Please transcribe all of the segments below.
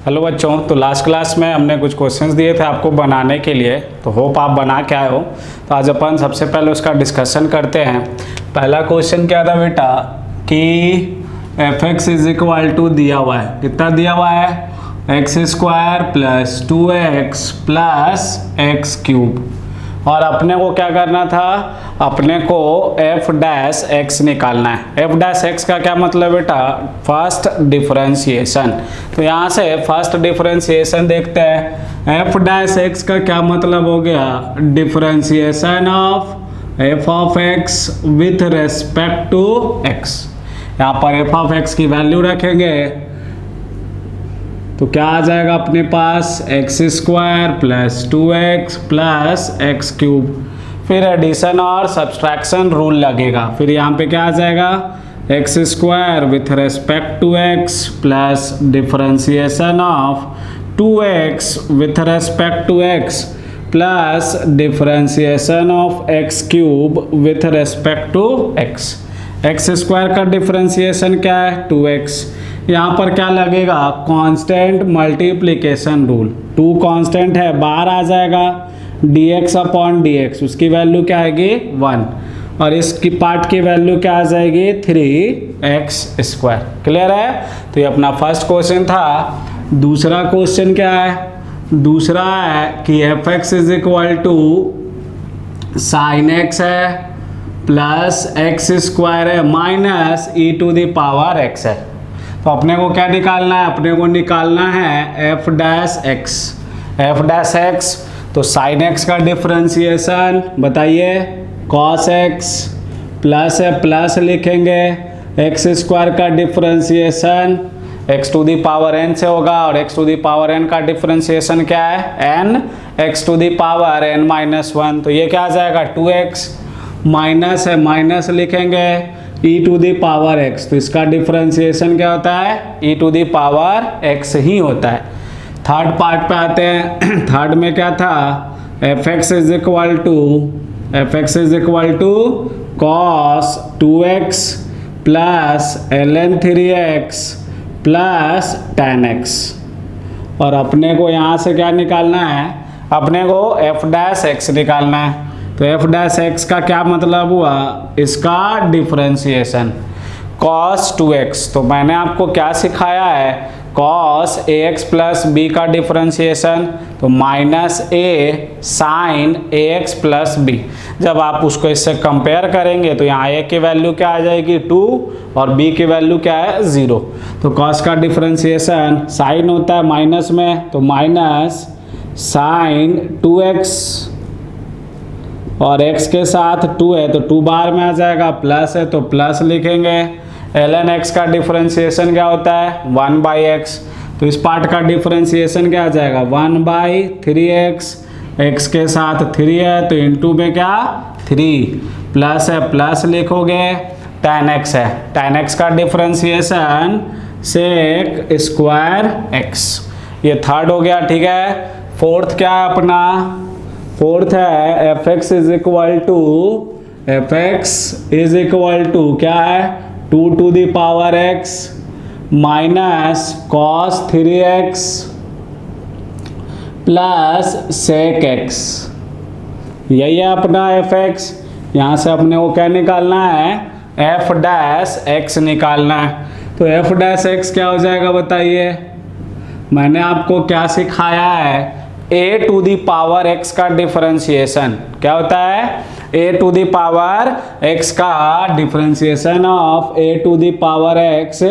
Hello बच्चों, तो last class में हमने कुछ क्वेश्चंस दिए थे आपको बनाने के लिए, तो होप आप बना के आए हो। तो आज अपन सबसे पहले उसका डिस्कशन करते हैं। पहला क्वेश्चन क्या था बेटा कि f(x) इज इक्वल टू दिया हुआ है, कितना दिया हुआ है, x² plus 2x plus x cube. और अपने को क्या करना था, अपने को f' निकालना है। f' का क्या मतलब बेटा, फर्स्ट डिफरेंशिएशन। तो यहाँ से फर्स्ट डिफरेंशिएशन देखते हैं। f' का क्या मतलब हो गया, differentiation of f(x) with respect to x। यहाँ पर f(x) की वैल्यू रखेंगे तो क्या आ जाएगा अपने पास, x² plus 2x plus x cube. फिर एडिशन और सब्सट्रैक्शन रूल लगेगा। फिर यहाँ पे क्या आ जाएगा, x² with respect to x plus differentiation of 2x with respect to x plus differentiation of x cube with respect to x। x² का डिफरेंशिएशन क्या है, 2x। यहाँ पर क्या लगेगा, कांस्टेंट मल्टीप्लिकेशन रूल। 2 कांस्टेंट है, बाहर आ जाएगा dx अपॉन dx, उसकी वैल्यू क्या आएगी 1, और इसकी पार्ट की वैल्यू क्या आ जाएगी 3x²। क्लियर है। तो ये अपना फर्स्ट क्वेश्चन था। दूसरा क्वेश्चन क्या है, दूसरा है कि f(x) is equal to sin x है प्लस x² है माइनस e⁻x है। तो अपने को क्या निकालना है, अपने को निकालना है f'(x). f'(x) तो sin x का डिफरेंशिएशन बताइए, cos x प्लस है, प्लस लिखेंगे, x² का डिफरेंशिएशन x⁻n से होगा, और x⁻n का डिफरेंशिएशन क्या है, n, x⁻n-1। तो ये क्या आ जाएगा 2x, माइनस है, माइनस लिखेंगे e⁻x। तो इसका डिफरेंशिएशन क्या होता है, e⁻x ही होता है। थर्ड पार्ट पे आते हैं। थर्ड में क्या था, f(x) is equal to cos 2x plus ln 3x plus tan x। और अपने को यहाँ से क्या निकालना है, अपने को f'(x) निकालना है। तो f'(x) का क्या मतलब हुआ, इसका डिफरेंशिएशन cos 2x। तो मैंने आपको क्या सिखाया है, cos ax प्लस b का डिफरेंशिएशन, तो minus a sin ax plus b। जब आप उसको इससे कंपेयर करेंगे तो यहाँ a की वैल्यू क्या आ जाएगी 2 और b की वैल्यू क्या है 0। तो cos का डिफरेंशिएशन sin होता है माइनस में, तो माइनस sin 2x, और x के साथ 2 है तो 2 बाहर में आ जाएगा, प्लस है तो प्लस लिखेंगे। ln x का डिफरेंशिएशन क्या होता है 1/x। तो इस पार्ट का डिफरेंशिएशन क्या आ जाएगा 1/3x, x के साथ 3 है तो इनटू में क्या 3, प्लस है, प्लस लिखोगे, tan x है, tan x का डिफरेंशिएशन sec²x। ये थर्ड हो गया, ठीक है। फोर्थ क्या है अपना, फोर्थ है f(x) इज इक्वल टू क्या है 2⁻x minus cos 3x plus sec x। यही है अपना f(x). यहाँ से अपने को क्या निकालना है, f'(x) निकालना है। तो f'(x) क्या हो जाएगा बताइए, मैंने आपको क्या सिखाया है, a⁻x का डिफरेंशिएशन क्या होता है, a⁻x का differentiation of a⁻x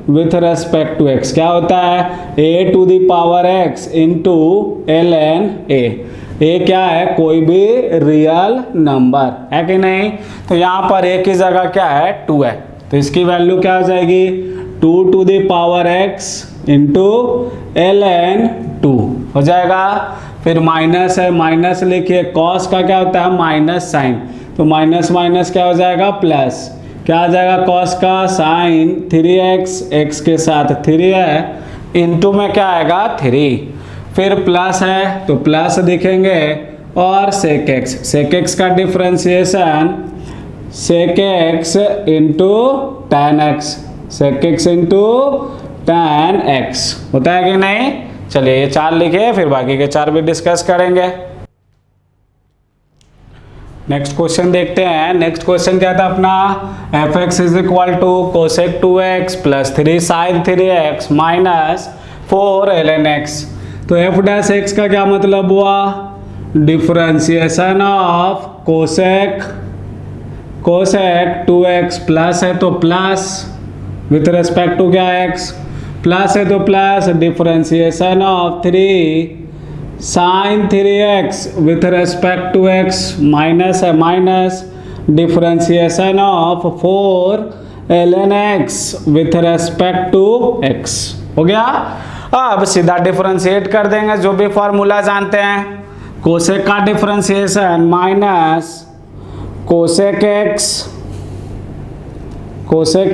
with respect to x क्या होता है, a⁻x into ln a। a क्या है, कोई भी रियल नंबर है कि नहीं। तो यहाँ पर a की जगह क्या है 2 है, तो इसकी वैल्यू क्या हो जाएगी 2⁻x इंटू ln 2 हो जाएगा। फिर माइनस है, माइनस लिखिए, cos का क्या होता है माइनस साइन, तो माइनस माइनस क्या हो जाएगा प्लस, क्या आ जाएगा cos का साइन 3x, x के साथ 3 है, इंटू में क्या आएगा 3, फिर प्लस है तो प्लस लिखेंगे, और sec x का differentiation sec x into tan x, sec x into tan x होता है कि नहीं। चलिए ये 4 लिखे, फिर बाकी के 4 भी डिस्कस करेंगे। नेक्स्ट क्वेश्चन देखते हैं। नेक्स्ट क्वेश्चन क्या था अपना, f x is equal to cosec 2x plus 3 sine 3x minus 4 ln x। तो एफ डैश एक्स का क्या मतलब हुआ, differentiation of cosec 2x plus है तो प्लस विथ रेस्पेक्ट टू क्या x, प्लस है तो plus differentiation of 3 sine 3x with respect to x, minus है minus differentiation of 4 ln x with respect to x। हो गया। अब सीधा डिफरेंशिएट कर देंगे, जो भी फॉर्मूला जानते हैं। कोसेक का differentiation minus cosec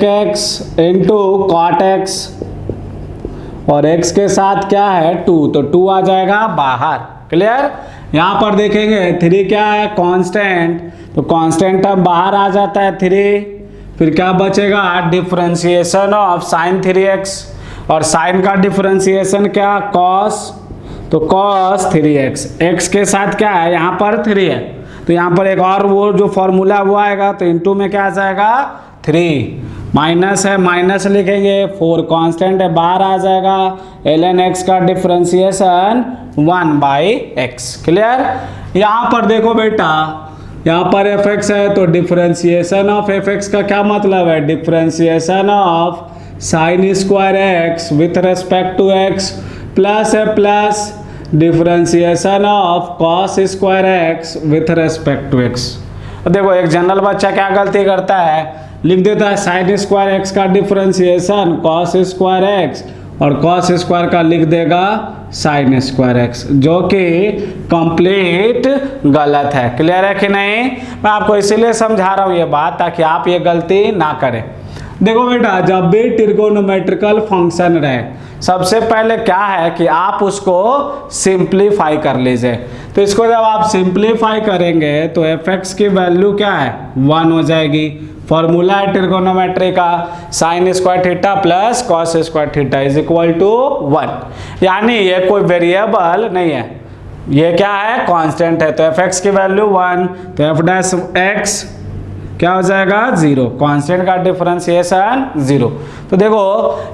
x into cot x, और x के साथ क्या है 2, तो 2 आ जाएगा बाहर। क्लियर। यहाँ पर देखेंगे 3 क्या है कांस्टेंट, तो कांस्टेंट अब बाहर आ जाता है 3, फिर क्या बचेगा डिफरेंशिएशन ऑफ साइन 3x, और साइन का डिफरेंशिएशन क्या कॉस, तो कॉस 3x, x के साथ क्या है यहाँ पर 3 है, तो यहाँ पर एक और वो जो फॉर्मूला वो आएगा, तो इनटू में क्या आ जाएगा 3, माइनस है माइनस लिखेंगे, 4 कांस्टेंट है बाहर आ जाएगा, ln x का डिफरेंशिएशन 1/x। क्लियर। यहाँ पर देखो बेटा, यहाँ पर fx है तो डिफरेंशिएशन ऑफ fx का क्या मतलब है, differentiation of sine square x with respect to x, plus है plus differentiation of cos square x with respect to x। देखो एक जनरल बच्चा क्या गलती करता है, लिख देता है साइन स्क्वायर x का डिफरेंशिएशन कॉस स्क्वायर x, और कॉस स्क्वायर का लिख देगा साइन स्क्वायर x, जो कि कंप्लीट गलत है। क्लियर है कि नहीं। मैं आपको इसीलिए समझा रहा हूँ ये बात, ताकि आप ये गलती ना करें। देखो बेटा, जब भी ट्रिगोनोमेट्रिकल फंक्शन रहे, सबसे पहले क्या है कि आप उसको सिंप्लीफाई कर लीजिए। तो इसको जब आप सिंप्लीफाई करेंगे तो एफ एक्स की वैल्यू क्या है 1 हो जाएगी। फॉर्मूला है ट्रिगोनोमेट्री का, sine square theta plus cos square theta is equal to 1, यानी ये कोई वेरिएबल नहीं है, ये क्या है कांस्टेंट है। तो एफ एक्स की वैल्यू 1, तो एफ डैश एक्स क्या हो जाएगा 0, कांस्टेंट का डिफरेंशिएशन 0। तो देखो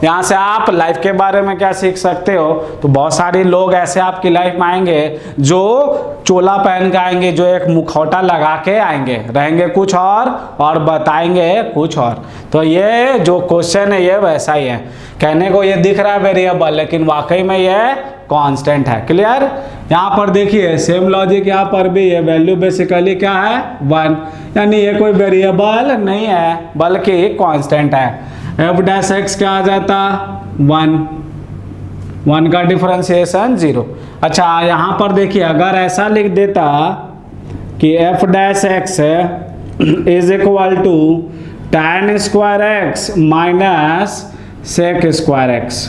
यहाँ से आप लाइफ के बारे में क्या सीख सकते हो, तो बहुत सारे लोग ऐसे आपकी लाइफ में आएंगे जो चोला पहन के आएंगे, जो एक मुखौटा लगा के आएंगे, रहेंगे कुछ और बताएंगे कुछ और। तो ये जो क्वेश्चन है ये वैसा ही है, कहने को ये दिख रहा है वेरिएबल, लेकिन वाकई में ये कांस्टेंट है। क्लियर। यहाँ पर देखिए सेम लॉजिक, यहाँ पर भी ये वैल्यू बेसिकली क्या है 1, यानी ये कोई वेरिएबल नहीं है बल्कि कांस्टेंट है। एफ डैश एक्स क्या आ जाता 1 का डिफरेंशिएशन 0। अच्छा यहाँ पर देखिए, अगर ऐसा लिख देता कि f dash x is equal to tan square x minus sec square x,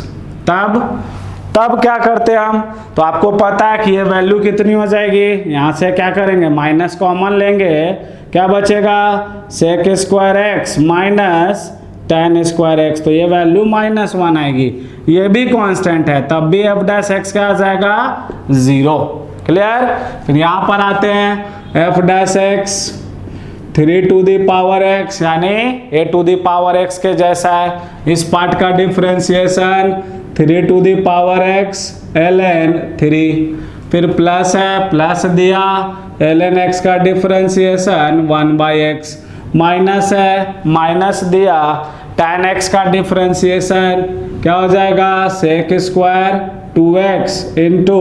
तब क्या करते हम, तो आपको पता है कि ये वैल्यू कितनी हो जाएगी, यहाँ से क्या करेंगे माइनस कॉमन लेंगे, क्या बचेगा sec square x minus tan square x, तो ये वैल्यू -1 आएगी। ये भी कांस्टेंट है, तब भी एफ डैश एक्स क्या आ जाएगा 0। क्लियर। फिर यहाँ पर आते हैं f dash x 3 to the power x, यानी a to the power x के जैसा है। इस पार्ट का differentiation 3 to the power x ln 3, फिर प्लस है प्लस दिया, ln x का डिफरेंशिएशन 1/x, माइनस है माइनस दिया, tan x का डिफरेंशिएशन क्या हो जाएगा sec square 2x into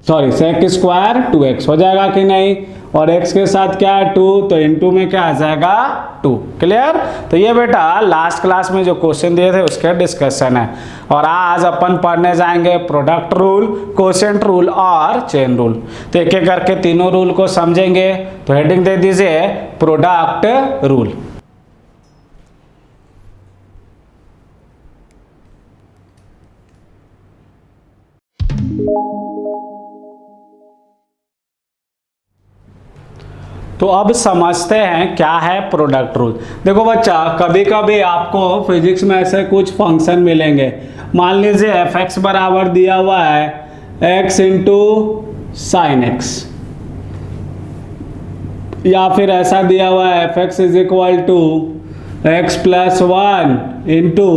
sec square 2x हो जाएगा कि नहीं, और x के साथ क्या है 2, तो इनटू में क्या आ जाएगा 2। क्लियर। तो ये बेटा लास्ट क्लास में जो क्वेश्चन दिए थे उसके डिस्कशन है, और आज अपन पढ़ने जाएंगे प्रोडक्ट रूल, क्वोशिएंट रूल और चेन रूल। तो एक एक करके तीनों रूल को समझेंगे। तो हेडिंग दे दीजिए प्रोडक्ट रूल। तो अब समझते हैं क्या है प्रोडक्ट रूल। देखो बच्चा, कभी कभी आपको फिजिक्स में ऐसे कुछ फंक्शन मिलेंगे। मान लीजिए एफ एक्स बराबर दिया हुआ है x इंटू साइन एक्स, या फिर ऐसा दिया हुआ है F x is equal to x plus one into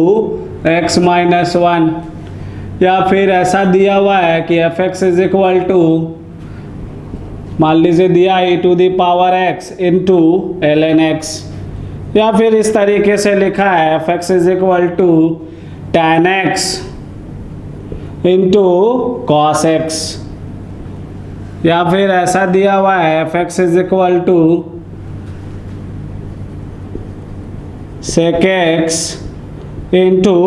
x minus one, या फिर ऐसा दिया हुआ है कि f x is equal to, मान लीजिए दिया e to the power x into l n x, या फिर इस तरीके से लिखा है F x is equal to tan x into cos x, या फिर ऐसा दिया हुआ है F x is equal to sec x into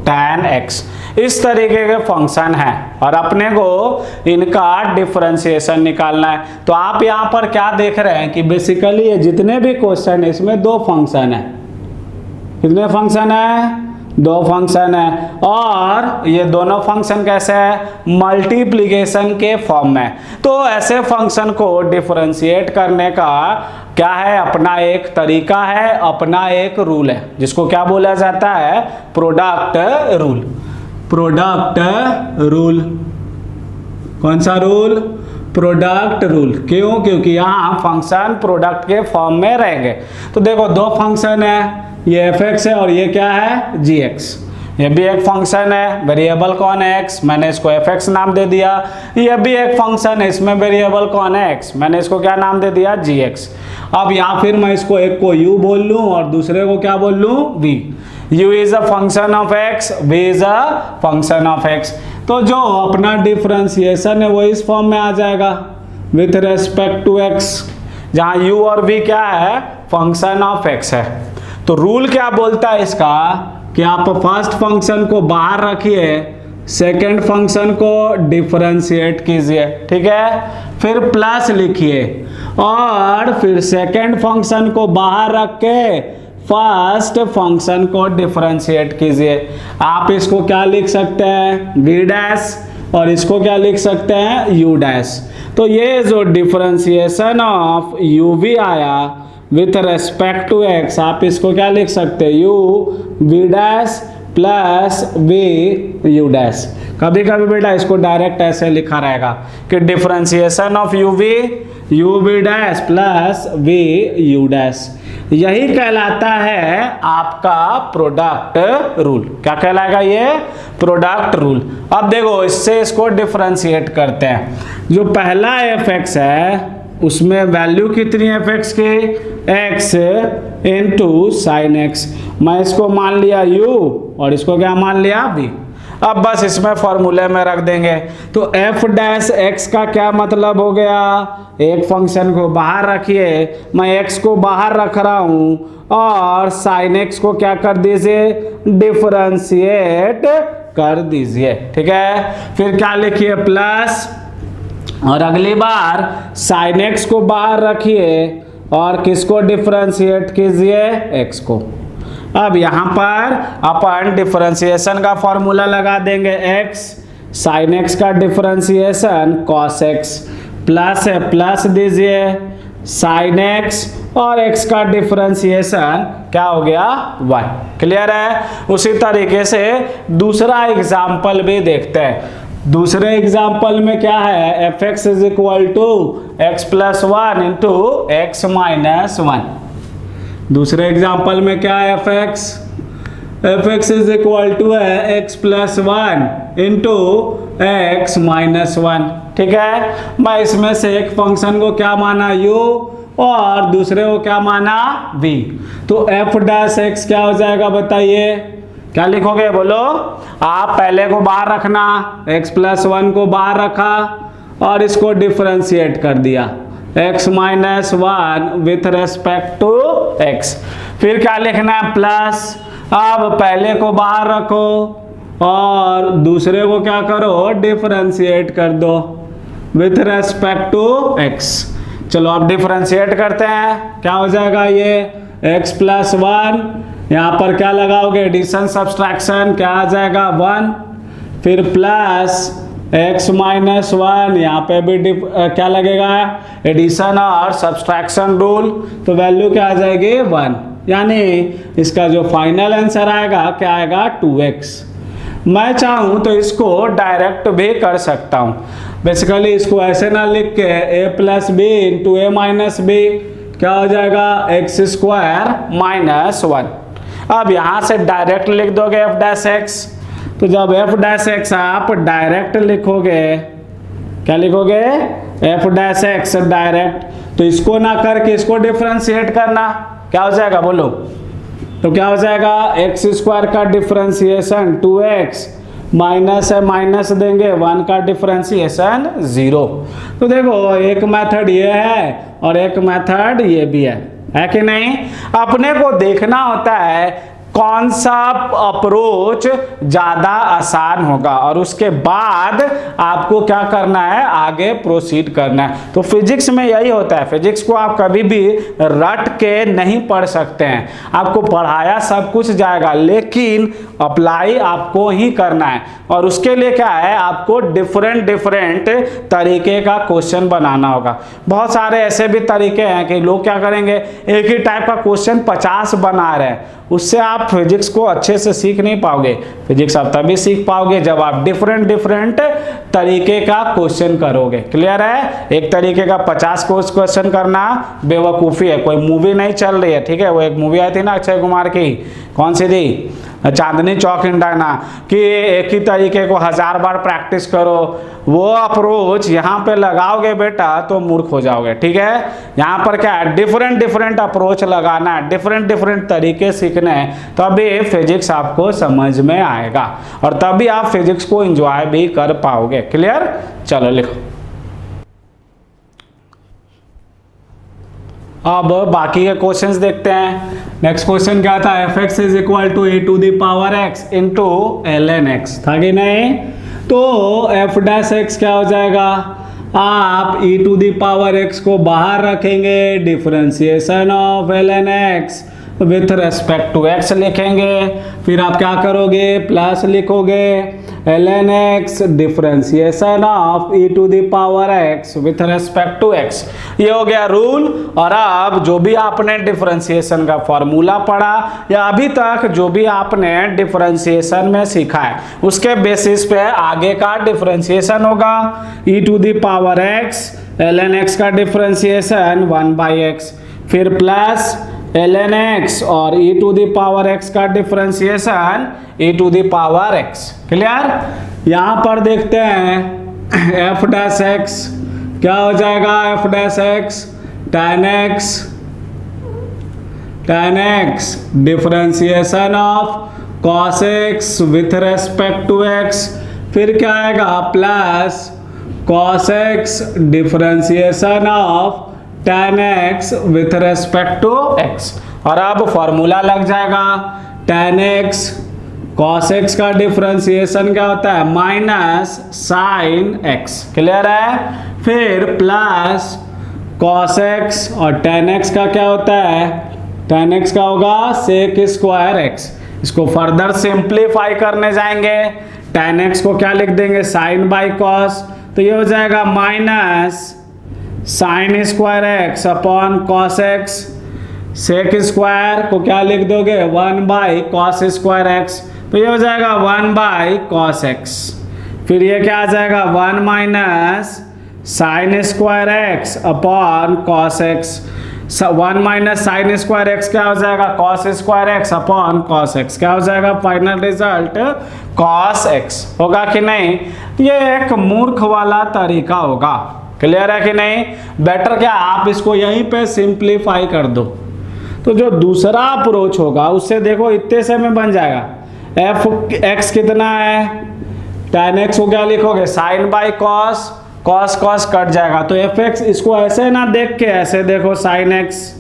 tan x। इस तरीके के फंक्शन है और अपने को इनका डिफरेंशिएशन निकालना है। तो आप यहाँ पर क्या देख रहे हैं कि बेसिकली ये जितने भी क्वेश्चन है इसमें दो फंक्शन है। कितने फंक्शन है? दो फंक्शन है, और ये दोनों फंक्शन कैसे है? मल्टीप्लिकेशन के फॉर्म में। तो ऐसे फंक्शन को डिफरेंशिएट करने का क्या है? अपना एक तरीका है, अपना एक रूल है, जिसको क्या बोला जाता है? Product rule. Product rule. कौन सा रूल? Product rule. क्यों? क्योंकि यहाँ फंक्शन प्रोडक्ट के फॉर्म में रहेंगे। तो देखो दो फंक्शन है, ये एफ एक्स है और ये क्या है? जी एक्स। ये भी एक फंक्शन है, वेरिएबल कौन है? एक्स, मैंने इसको एफ एक्स नाम दे दिया। ये भी एक फंक्शन है, इसमें वेरिएबल कौन है? एक्स, मैंने इसको क्या नाम दे दिया? जी एक्स। अब यहाँ फिर मैं इसको एक को u बोल लूँ और दूसरे को क्या बोल लूँ? v। u is a function of x, v is a function of x। तो जो अपना डिफरेंशिएशन है वो इस फॉर्म में आ जाएगा विथ रेस्पेक्ट टू x, जहाँ u और v क्या है? फंक्शन ऑफ x है। तो रूल क्या बोलता है इसका कि आप फर्स्ट फंक्शन को बाहर रखिए, सेकेंड फंक्शन को डिफरेंशिएट कीजिए, ठीक है, फिर प्लस लिखिए, और फिर सेकेंड फंक्शन को बाहर रख के फर्स्ट फंक्शन को डिफरेंशिएट कीजिए। आप इसको क्या लिख सकते हैं? v डैश, और इसको क्या लिख सकते हैं? u dash. तो ये जो डिफरेंशिएशन ऑफ uv आया विथ रेस्पेक्ट टू x, आप इसको क्या लिख सकते हैं? u v dash plus v u dash. कभी कभी बेटा इसको डायरेक्ट ऐसे लिखा रहेगा कि differentiation of u v dash plus v u dash. यही कहलाता है आपका प्रोडक्ट रूल। क्या कहलाएगा ये? Product rule. अब देखो इससे इसको डिफरेंशिएट करते हैं। जो पहला एफ एक्स है उसमें वैल्यू कितनी है एफ एक्स की? x into sine x. मैं इसको मान लिया u और इसको क्या मान लिया? v। अब बस इसमें फॉर्मूले में रख देंगे। तो f डैश x का क्या मतलब हो गया? एक फंक्शन को बाहर रखिए, मैं x को बाहर रख रहा हूँ और साइन x को क्या कर दीजिए? डिफरेंशिएट कर दीजिए, ठीक है। फिर क्या लिखिए? प्लस, और अगली बार साइन एक्स को बाहर रखिए और किसको डिफरेंशिएट कीजिए? एक्स को। अब यहाँ पर अपन डिफरेंशिएशन का फॉर्मूला लगा देंगे। एक्स साइन एक्स का डिफरेंशिएशन कॉस एक्स, प्लस है प्लस दीजिए साइन एक्स, और एक्स का डिफरेंशिएशन क्या हो गया? 1। क्लियर है? उसी तरीके से दूसरा एग्जाम्पल भी देखते हैं। दूसरे एग्जाम्पल में क्या है? F x is equal to x plus one into x minus one. दूसरे एग्जाम्पल में क्या है? F x is equal to है X plus one into x minus one, ठीक है। मैं इसमें से एक फंक्शन को क्या माना? u, और दूसरे को क्या माना? v। तो एफ डैश एक्स क्या हो जाएगा बताइए? क्या लिखोगे? बोलो। आप पहले को बाहर रखना, x प्लस वन को बाहर रखा और इसको डिफरेंशिएट कर दिया x minus one with respect to x। फिर क्या लिखना है? प्लस। अब पहले को बाहर रखो और दूसरे को क्या करो? डिफरेंशिएट कर दो विथ रेस्पेक्ट टू x। चलो अब डिफरेंशिएट करते हैं। क्या हो जाएगा ये? x प्लस वन, यहाँ पर क्या लगाओगे? एडिशन सब्सट्रैक्शन, क्या आ जाएगा? 1। फिर प्लस x माइनस 1, यहाँ पे भी क्या लगेगा, एडिशन और सब्सट्रैक्शन रूल, तो वैल्यू क्या आ जाएगी 1, यानी इसका जो फाइनल आंसर आएगा क्या आएगा 2x। मैं चाहूँ तो इसको डायरेक्ट भी कर सकता हूँ, बेसिकली इसको ऐसे ना लिख के a plus b into a minus b क्या हो जाएगा एक्स स्क्वायर माइनस 1। अब यहाँ से डायरेक्ट लिख दोगे f डैश x, तो जब f डैश x आप डायरेक्ट लिखोगे, क्या लिखोगे f डैश x डायरेक्ट, तो इसको ना करके इसको डिफरेंशिएट करना, क्या हो जाएगा बोलो, तो क्या हो जाएगा एक्स स्क्वायर का डिफरेंशिएशन 2x माइनस है माइनस देंगे 1 का डिफरेंशिएशन 0। तो देखो एक मेथड ये है और एक मेथड ये भी है कि नहीं। अपने को देखना होता है कौन सा अप्रोच ज़्यादा आसान होगा और उसके बाद आपको क्या करना है, आगे प्रोसीड करना है। तो फिजिक्स में यही होता है, फिजिक्स को आप कभी भी रट के नहीं पढ़ सकते हैं, आपको पढ़ाया सब कुछ जाएगा लेकिन अप्लाई आपको ही करना है, और उसके लिए क्या है, आपको डिफरेंट तरीके का क्वेश्चन बनाना होगा। बहुत सारे ऐसे भी तरीके हैं कि लोग क्या करेंगे, एक ही टाइप का क्वेश्चन 50 बना रहे हैं, उससे आप फिजिक्स को अच्छे से सीख नहीं पाओगे। फिजिक्स आप तभी सीख पाओगे जब आप डिफरेंट तरीके का क्वेश्चन करोगे। क्लियर है, एक तरीके का 50 क्वेश्चन करना बेवकूफ़ी है। कोई मूवी नहीं चल रही है, ठीक है, वो एक मूवी आई थी ना अक्षय कुमार की, कौन सी थी, चांदनी चौक इंडियाना, कि एक ही तरीके को 1000 बार प्रैक्टिस करो, वो अप्रोच यहाँ पे लगाओगे बेटा तो मूर्ख हो जाओगे। ठीक है, यहाँ पर क्या है, डिफरेंट अप्रोच लगाना है, डिफरेंट तरीके सीखने हैं, तभी फिजिक्स आपको समझ में आएगा और तभी आप फिजिक्स को एंजॉय भी कर पाओगे। क्लियर, चलो लिखो। अब बाकी के क्वेश्चंस देखते हैं। नेक्स्ट क्वेश्चन क्या था, f x is equal to a to the power x into l n x, था कि नहीं। तो एफ डैश एक्स क्या हो जाएगा, आप e to the power x को बाहर रखेंगे, differentiation of l n x with respect to x लिखेंगे, फिर आप क्या करोगे, प्लस लिखोगे l n x differentiation of e to the power x with respect to x। ये हो गया रूल। और अब जो भी आपने डिफरेंशिएशन का फॉर्मूला पढ़ा या अभी तक जो भी आपने डिफरेंशिएशन में सीखा है उसके बेसिस पे आगे का डिफरेंशिएशन होगा। e to the power x l n x का डिफरेंशिएशन 1/x, फिर प्लस एल एन एक्स और e to the power x का differentiation e to the power x। Clear, यहाँ पर देखते हैं f डैश x क्या हो जाएगा, f dash x tan x differentiation of cos x with respect to x, फिर क्या आएगा plus cos x differentiation of tan x with respect to x। और अब फॉर्मूला लग जाएगा, tan x cos x का डिफरेंशिएशन क्या होता है, माइनस sin x। क्लियर है, फिर प्लस cos x और tan x का क्या होता है, tan x का होगा sec स्क्वायर x। इसको फर्दर सिंप्लीफाई करने जाएंगे, tan x को क्या लिख देंगे, sin बाई cos, तो ये हो जाएगा minus sine square x upon cos x, sec square को क्या लिख दोगे 1/cos स्क्वायर एक्स, तो ये हो जाएगा 1/cos एक्स। फिर ये क्या आ जाएगा 1 minus sine square x upon cos x, 1 minus sine square x क्या हो जाएगा cos square x upon cos x, क्या हो जाएगा फाइनल रिजल्ट कॉस एक्स। होगा कि नहीं, ये एक मूर्ख वाला तरीका होगा। क्लियर है कि नहीं, बेटर क्या आप इसको यहीं पे सिंप्लीफाई कर दो, तो जो दूसरा अप्रोच होगा उससे देखो इतने से में बन जाएगा। एफ एक्स कितना है, tan x को क्या लिखोगे sine by cos, cos cos cut जाएगा, तो एफ एक्स इसको ऐसे ना देख के ऐसे देखो साइन एक्स,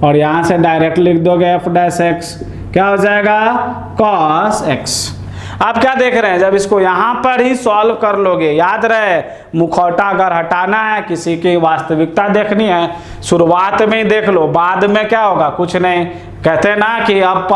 और यहाँ से डायरेक्ट लिख दोगे एफ डैश एक्स, क्या हो जाएगा कॉस एक्स। आप क्या देख रहे हैं, जब इसको यहाँ पर ही सॉल्व कर लोगे, याद रहे मुखौटा अगर हटाना है, किसी की वास्तविकता देखनी है, शुरुआत में ही देख लो, बाद में क्या होगा कुछ नहीं। कहते ना कि अब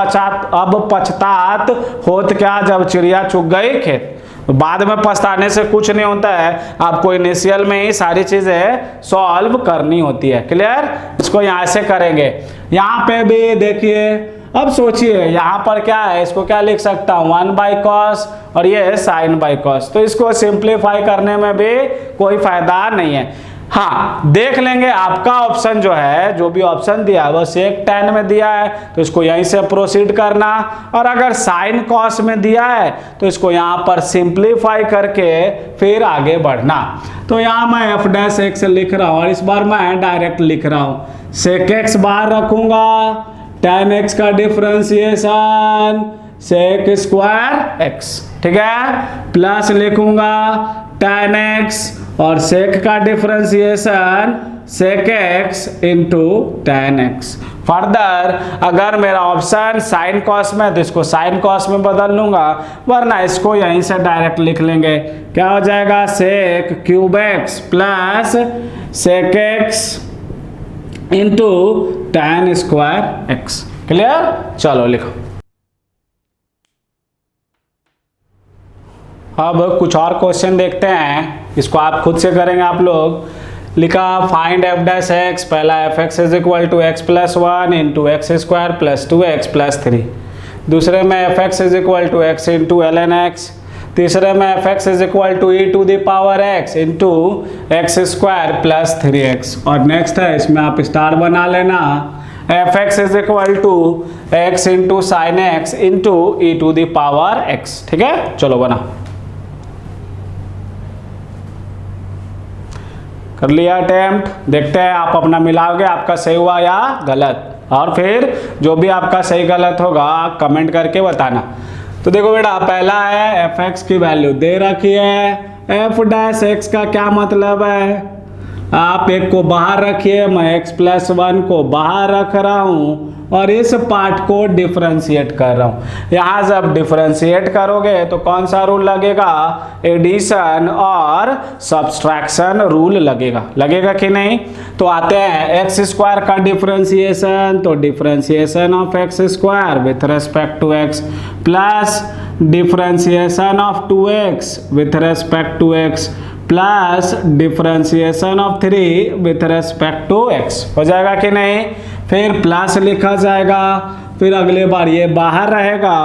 पछतात होत क्या जब चिड़िया चुग गई खेत, तो बाद में पछताने से कुछ नहीं होता है, आपको इनिशियल में ही सारी चीजें सॉल्व करनी होती है। क्लियर? इसको यहाँ से करेंगे। यहाँ पे भी देखिए, अब सोचिए यहाँ पर क्या है, इसको क्या लिख सकता हूँ 1/cos और ये sin बाई cos। तो इसको सिंप्लीफाई करने में भी कोई फायदा नहीं है। हाँ, देख लेंगे आपका ऑप्शन जो है, जो भी ऑप्शन दिया है वो sec tan में दिया है तो इसको यहीं से प्रोसीड करना, और अगर sin cos में दिया है तो इसको यहाँ पर सिंप्लीफाई करके फिर आगे बढ़ना। तो यहाँ मैं f डैश x लिख रहा हूँ और इस बार मैं डायरेक्ट लिख रहा हूँ। sec x बाहर रखूंगा, tan x का डिफरेंशिएशन sec स्क्वायर x, ठीक है, प्लस लिखूंगा tan x और sec का differentiation sec x into tan x। Further अगर मेरा ऑप्शन sin cos में तो इसको sin cos में बदल लूंगा, वरना इसको यहीं से डायरेक्ट लिख लेंगे। क्या हो जाएगा, sec cube x plus sec x into tan square x। Clear? चलो लिखो। अब कुछ और क्वेश्चन देखते हैं, इसको आप खुद से करेंगे आप लोग। लिखा फाइंड एफ डैश एक्स, पहला f x is equal to x plus 1 into x square plus 2x plus 3। दूसरे में f x is equal to x into l n x. तीसरे में f x is equal to e to the power x into x square plus 3x। और next है, इसमें आप star बना लेना, f x is equal to x into sine x into e to the power x. ठीक है, चलो बना। कर लिया अटेम्प्ट, देखते हैं आप अपना मिलाओगे, आपका सही हुआ या गलत, और फिर जो भी आपका सही गलत होगा कमेंट करके बताना। तो देखो बेटा, पहला है एफ एक्स की वैल्यू दे रखी है, एफ डैश एक्स का क्या मतलब है, आप एक को बाहर रखिए, मैं x प्लस 1 को बाहर रख रहा हूं और इस पार्ट को डिफरेंशिएट कर रहा हूं। यहां जब डिफरेंशिएट करोगे तो कौन सा रूल लगेगा, एडिशन और सब्सट्रैक्शन रूल लगेगा, लगेगा कि नहीं। तो आते हैं एक्स स्क्वायर का डिफरेंशिएशन, तो differentiation of x square with respect to x plus differentiation of 2x with respect to x plus differentiation of 3 with respect to x। हो जाएगा कि नहीं। फिर प्लस लिखा जाएगा, फिर अगले बार ये बाहर रहेगा,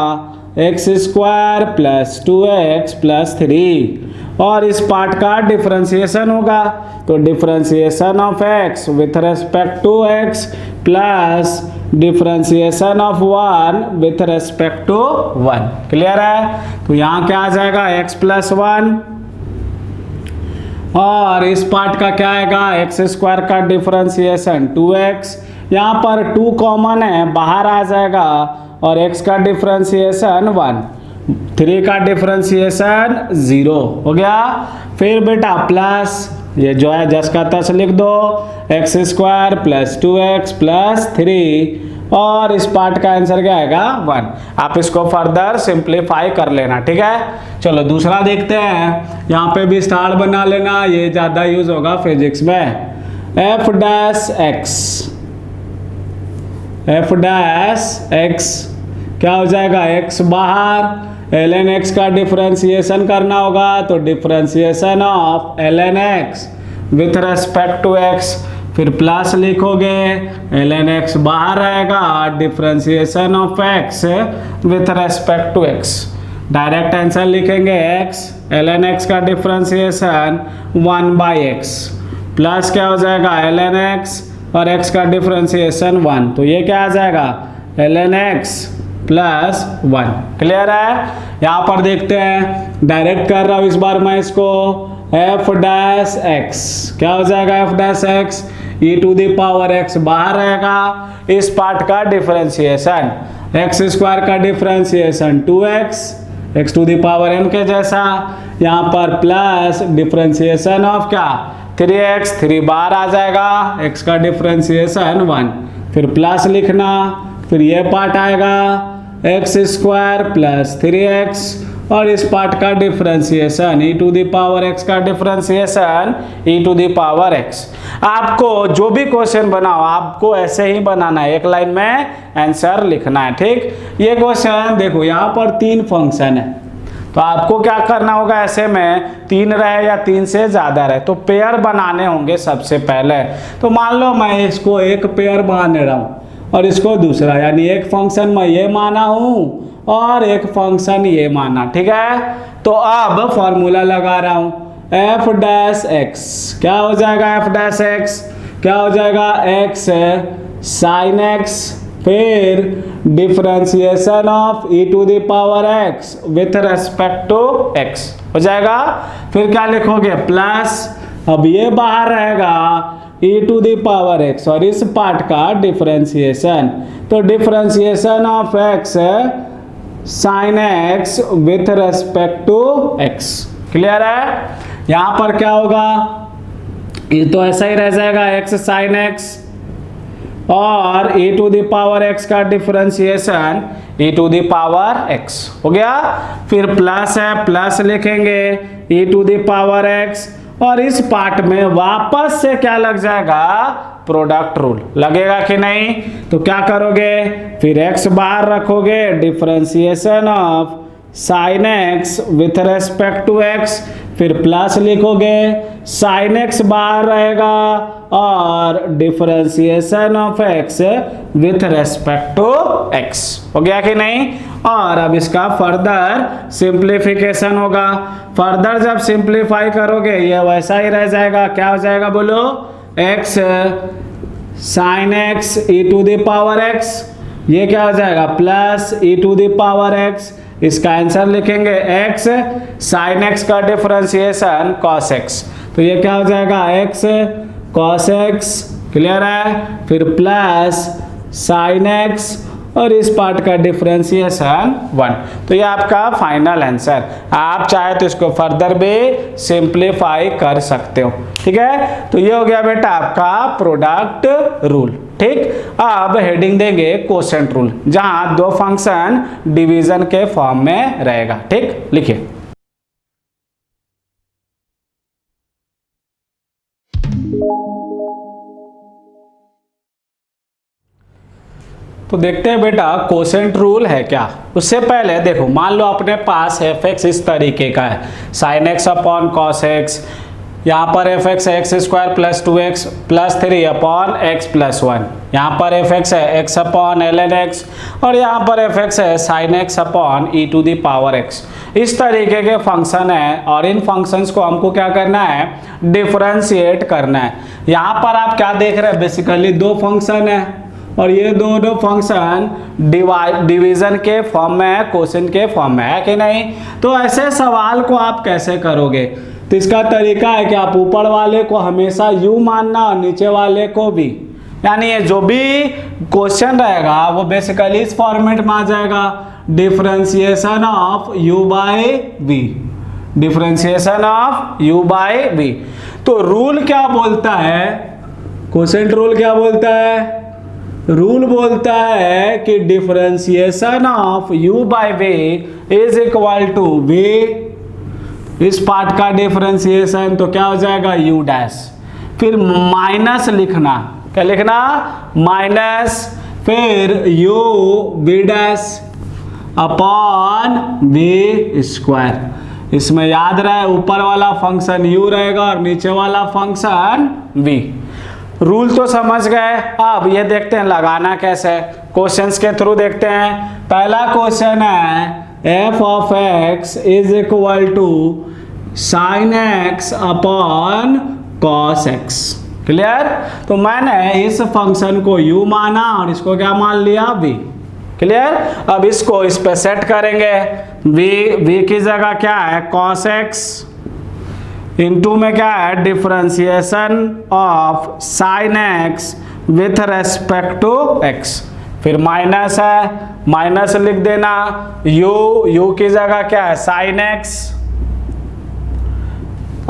x square plus 2x plus 3, और इस पार्ट का डिफरेंशिएशन होगा, तो differentiation of x with respect to x plus differentiation of 1 with respect to 1। Clear है। तो यहाँ क्या आ जाएगा, x प्लस 1, और इस पार्ट का क्या आएगा, एक्स स्क्वायर का डिफरेंशिएशन 2x, यहाँ पर 2 कॉमन है, बाहर आ जाएगा, और x का डिफरेंशिएशन 1, 3 का डिफरेंशिएशन 0 हो गया। फिर बेटा प्लस, ये जो है जस का तस लिख दो, x square plus 2x plus 3, और इस पार्ट का आंसर क्या आएगा 1। आप इसको फर्दर सिंप्लीफाई कर लेना। ठीक है, चलो दूसरा देखते हैं। यहाँ पे भी स्टार बना लेना, ये ज्यादा यूज होगा फिजिक्स में। F dash x, f dash x क्या हो जाएगा, x बाहर, एल एन एक्स का डिफरेंशिएशन करना होगा, तो differentiation of l n x with respect to x, फिर प्लस लिखोगे, एल एन एक्स बाहर रहेगा, differentiation of x with respect to x। Direct answer लिखेंगे x, एल एन एक्स का डिफरेंशिएशन 1/x, प्लस क्या हो जाएगा एल एन एक्स और x का डिफरेंशिएशन 1, तो ये क्या आ जाएगा l n x plus 1। Clear है। यहाँ पर देखते हैं, डायरेक्ट कर रहा हूँ इस बार मैं इसको, एफ डैश एक्स क्या हो जाएगा, f dash x e to the power x बाहर रहेगा, इस पार्ट का डिफरेंशिएशन एक्स स्क्वायर का differentiation 2x, x to the power n के जैसा, यहाँ पर प्लस डिफरेंशिएशन ऑफ क्या 3x, 3 बाहर आ जाएगा, x का डिफरेंशिएशन 1, फिर प्लस लिखना, फिर ये पार्ट आएगा एक्स स्क्वायर प्लस 3x, और इस पार्ट का differentiation e to the power x का differentiation e to the power x। आपको जो भी क्वेश्चन बनाओ आपको ऐसे ही बनाना है, एक लाइन में आंसर लिखना है। ठीक, ये क्वेश्चन देखो यहाँ पर 3 फंक्शन है, तो आपको क्या करना होगा, ऐसे में 3 रहे या 3 से ज़्यादा रहे तो पेयर बनाने होंगे सबसे पहले। तो मान लो मैं इसको एक पेयर मान रहा हूँ और इसको दूसरा, यानी एक फंक्शन मैं ये माना हूँ और एक फंक्शन ये माना, ठीक है। तो अब फॉर्मूला लगा रहा हूँ, एफ डैश एक्स क्या हो जाएगा, एफ डैश एक्स क्या हो जाएगा, एक्स साइन एक्स, फिर differentiation of e to the power x with respect to x हो जाएगा। फिर क्या लिखोगे, प्लस, अब ये बाहर रहेगा e to the power x और इस पार्ट का डिफरेंशिएशन, तो differentiation of x sine x with respect to x। Clear है। यहां पर क्या होगा, ये तो ऐसा ही रह जाएगा x साइन x और e to the power x का differentiation e to the power x हो गया। फिर प्लस है, प्लस लिखेंगे e to the power x और इस पार्ट में वापस से क्या लग जाएगा, प्रोडक्ट रूल लगेगा कि नहीं। तो क्या करोगे, फिर x बाहर रखोगे, differentiation of sine x with respect to x, फिर प्लस लिखोगे, साइन x बाहर रहेगा और differentiation of x with respect to x हो गया कि नहीं। और अब इसका फर्दर सिंप्लीफिकेशन होगा, फर्दर जब सिंप्लीफाई करोगे ये वैसा ही रह जाएगा, क्या हो जाएगा बोलो, x sine x e to the power x, ये क्या हो जाएगा, plus e to the power x, इसका आंसर लिखेंगे x साइन x का डिफरेंशिएशन cos x, तो ये क्या हो जाएगा, x cos x। क्लियर है। फिर प्लस साइन x और इस पार्ट का डिफरेंशिएशन 1। तो ये आपका फाइनल आंसर। आप चाहे तो इसको फर्दर भी सिंप्लीफाई कर सकते हो, ठीक है। तो ये हो गया बेटा आपका प्रोडक्ट रूल, ठीक। अब हेडिंग देंगे क्वोशंट रूल, जहां दो फंक्शन डिवीजन के फॉर्म में रहेगा, ठीक। लिखिए, तो देखते हैं बेटा क्वोशंट रूल है क्या। उससे पहले देखो, मान लो अपने पास एफ एक्स इस तरीके का है, sine x upon cos x, यहाँ पर एफ एक्स है x square plus 2x plus 3 upon x plus 1, यहाँ पर एफ एक्स है x upon l n x और यहाँ पर एफ एक्स है sine x upon e to the power x. इस तरीके के फंक्शन है और इन फंक्शंस को हमको क्या करना है, डिफरेंशिएट करना है। यहाँ पर आप क्या देख रहे हैं, बेसिकली दो फंक्शन है और ये दोनों फंक्शन डिवीजन के फॉर्म में है, क्वोशंट के फॉर्म में है कि नहीं। तो ऐसे सवाल को आप कैसे करोगे, तो इसका तरीका है कि आप ऊपर वाले को हमेशा u मानना और नीचे वाले को v, यानी ये जो भी क्वेश्चन रहेगा वो बेसिकली इस फॉर्मेट में आ जाएगा, differentiation of u by v, differentiation of u by v। तो रूल क्या बोलता है, क्वोशंट रूल क्या बोलता है, रूल बोलता है कि differentiation of u by v is equal to v, इस पार्ट का डिफरेंशिएशन, तो क्या हो जाएगा u डैश, फिर माइनस लिखना, क्या लिखना, माइनस, फिर u v dash upon v square. इसमें याद रहे ऊपर वाला फंक्शन u रहेगा और नीचे वाला फंक्शन v। रूल तो समझ गए, अब ये देखते हैं लगाना कैसे, क्वेश्चंस के थ्रू देखते हैं। पहला क्वेश्चन है f of x is equal to sine x upon cos x। Clear. तो मैंने इस फंक्शन को u माना और इसको क्या मान लिया, v। क्लियर। अब इसको इस पे सेट करेंगे, v की जगह क्या है, cos x, इनटू में क्या है, differentiation of sine x with respect to x, फिर माइनस है, माइनस लिख देना, u की जगह क्या है, साइन x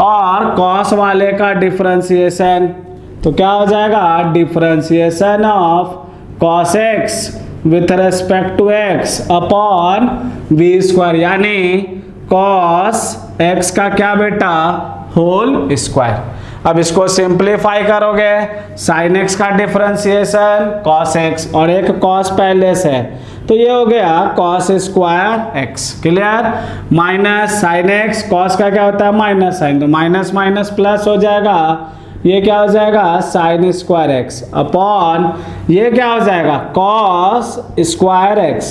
और cos वाले का डिफरेंशिएशन, तो क्या हो जाएगा, differentiation of cos x with respect to x upon v square, यानी cos x का क्या बेटा, होल स्क्वायर। अब इसको सिंप्लीफाई करोगे, साइन x का डिफरेंशिएशन cos x और एक cos पहले से, तो ये हो गया cos square x. Clear. Minus sine x, cos का क्या होता है माइनस साइन, तो माइनस माइनस प्लस हो जाएगा, ये क्या हो जाएगा साइन स्क्वायर एक्स अपॉन ये क्या हो जाएगा कॉस स्क्वायर एक्स।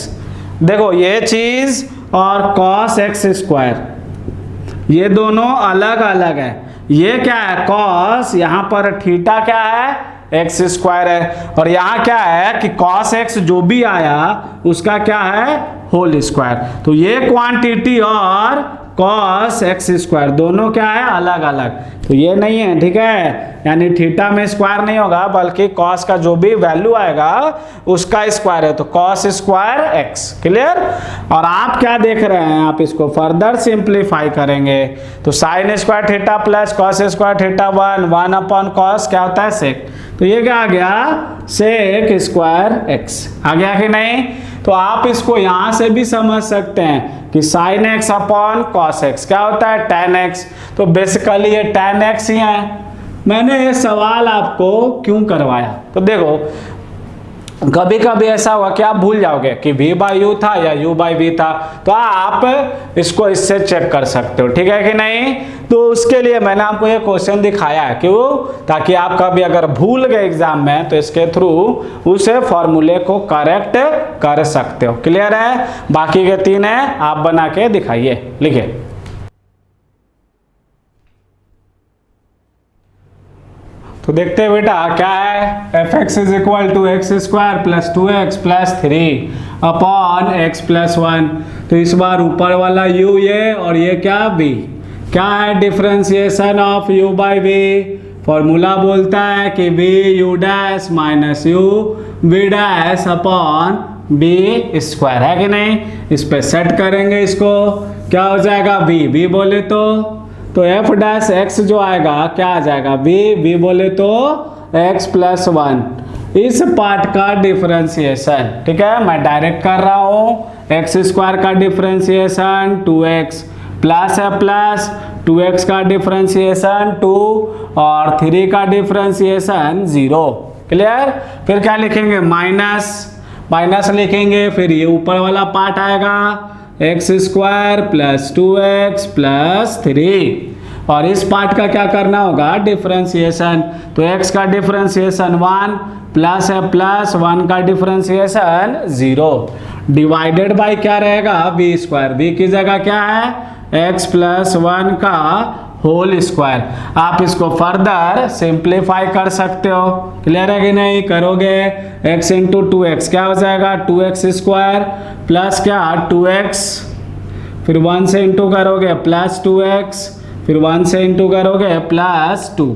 देखो ये चीज और कॉस एक्स स्क्वायर ये दोनों अलग अलग है। ये क्या है कॉस, यहाँ पर थीटा क्या है एक्स स्क्वायर है, और यहाँ क्या है कि कॉस एक्स जो भी आया उसका क्या है होल स्क्वायर। तो ये क्वांटिटी और कॉस एक्स स्क्वायर दोनों क्या है अलग अलग, तो ये नहीं है। ठीक है, यानी थीटा में स्क्वायर नहीं होगा बल्कि कॉस का जो भी वैल्यू आएगा उसका स्क्वायर है, तो कॉस स्क्वायर एक्स। क्लियर। और आप क्या देख रहे हैं, आप इसको फर्दर सिंप्लीफाई करेंगे तो sign square theta plus cos square theta 1 upon cos क्या होता है सेक, तो ये क्या आ गया सेक स्क्वायर एक्स। आ गया कि नहीं। तो आप इसको यहां से भी समझ सकते हैं कि sign x upon cos x क्या होता है tan एक्स, तो बेसिकली ये tan एक्स ही है। मैंने ये सवाल आपको क्यों करवाया, तो देखो कभी कभी ऐसा हुआ कि आप भूल जाओगे कि v बाई यू था या u बाई v था, तो आप इसको इससे चेक कर सकते हो। ठीक है कि नहीं। तो उसके लिए मैंने आपको ये क्वेश्चन दिखाया है, क्यों, ताकि आप कभी अगर भूल गए एग्जाम में तो इसके थ्रू उसे फॉर्मूले को करेक्ट कर सकते हो। क्लियर है। बाकी के 3 है आप बना के दिखाइए, लिखिए। तो देखते हैं बेटा क्या है, F x is equal to x square plus 2x plus 3 upon x plus 1। तो इस बार ऊपर वाला u ये और ये क्या v, क्या है differentiation of u by v। Formula बोलता है कि v u dash minus u v dash upon b square, है कि नहीं। इस पे सेट करेंगे इसको, क्या हो जाएगा v बोले तो एफ डैश एक्स जो आएगा क्या आ जाएगा v बोले तो x प्लस 1 इस पार्ट का डिफरेंशिएशन। ठीक है, मैं डायरेक्ट कर रहा हूँ। एक्स स्क्वायर का डिफरेंशिएशन 2x प्लस है प्लस 2x का डिफरेंशिएशन 2 और 3 का डिफरेंशिएशन 0। क्लियर। फिर क्या लिखेंगे माइनस लिखेंगे, फिर ये ऊपर वाला पार्ट आएगा x square plus 2x plus 3 और इस पार्ट का क्या करना होगा डिफरेंशिएशन। तो x का डिफरेंशिएशन 1 प्लस है प्लस 1 का डिफरेंशिएशन 0 डिवाइडेड बाय क्या रहेगा v स्क्वायर। v की जगह क्या है x प्लस 1 का होल स्क्वायर। आप इसको फर्दर सिंप्लीफाई कर सकते हो। क्लियर है कि नहीं। करोगे x इंटू 2x क्या हो जाएगा 2x स्क्वायर प्लस क्या 2x, फिर 1 से इंटू करोगे प्लस 2x, फिर 1 से इंटू करोगे प्लस 2।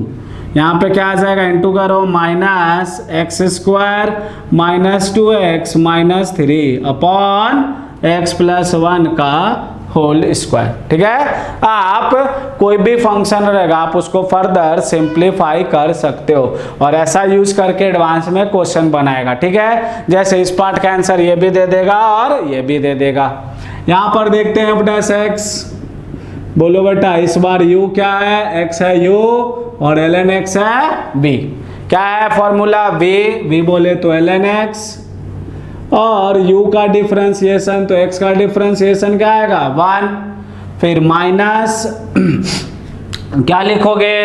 यहाँ पे क्या आ जाएगा इंटू करो minus x square minus 2x minus 3 upon x plus 1 का होल स्क्वायर। ठीक है। आप कोई भी फंक्शन रहेगा आप उसको फर्दर सिंप्लीफाई कर सकते हो और ऐसा यूज करके एडवांस में क्वेश्चन बनाएगा। ठीक है, जैसे इस पार्ट का आंसर ये भी दे देगा और ये भी दे देगा। यहां पर देखते हैं एफ डैश एक्स। बोलो बेटा इस बार u क्या है x है u और ln x है b। क्या है फॉर्मूला v बोले तो ln x और u का डिफरेंशिएशन तो x का डिफरेंशिएशन क्या आएगा 1, फिर माइनस क्या लिखोगे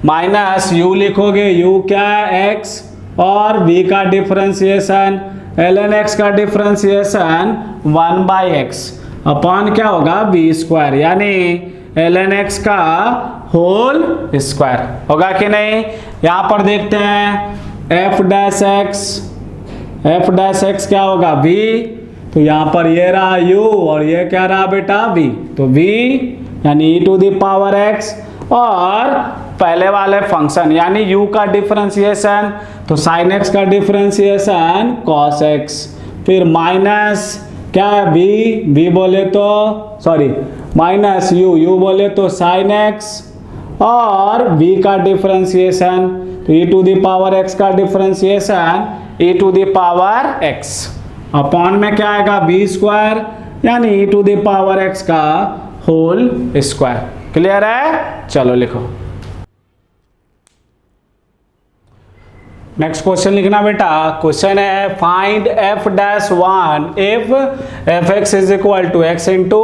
माइनस u लिखोगे, u क्या है x और v का डिफरेंशिएशन ln x का डिफरेंशिएशन 1 बाई एक्स अपॉन क्या होगा v स्क्वायर, यानी ln x का होल स्क्वायर होगा कि नहीं। यहां पर देखते हैं f डैश x क्या होगा v, तो यहां पर ये रहा u और ये क्या रहा बेटा v, तो v यानी e to the power x और पहले वाले फंक्शन यानी u का डिफरेंशिएशन तो sin x का डिफरेंशिएशन cos x, फिर माइनस क्या है v बोले तो सॉरी माइनस u बोले तो sin x और v का डिफरेंशिएशन तो e to the power x का differentiation e to the power x upon में क्या आएगा v स्क्वायर यानी e to the power x का होल स्क्वायर। क्लियर है। चलो लिखो। नेक्स्ट क्वेश्चन लिखना बेटा। क्वेश्चन है find f dash one if f x is equal to x into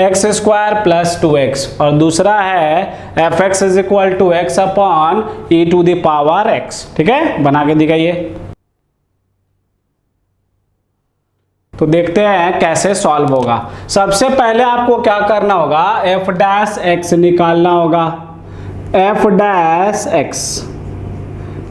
x square plus 2x, और दूसरा है F x is equal to x upon e to the power x. ठीक है, बना के दिखाइए। तो देखते हैं कैसे सॉल्व होगा। सबसे पहले आपको क्या करना होगा, एफ डैश एक्स निकालना होगा। एफ डैश एक्स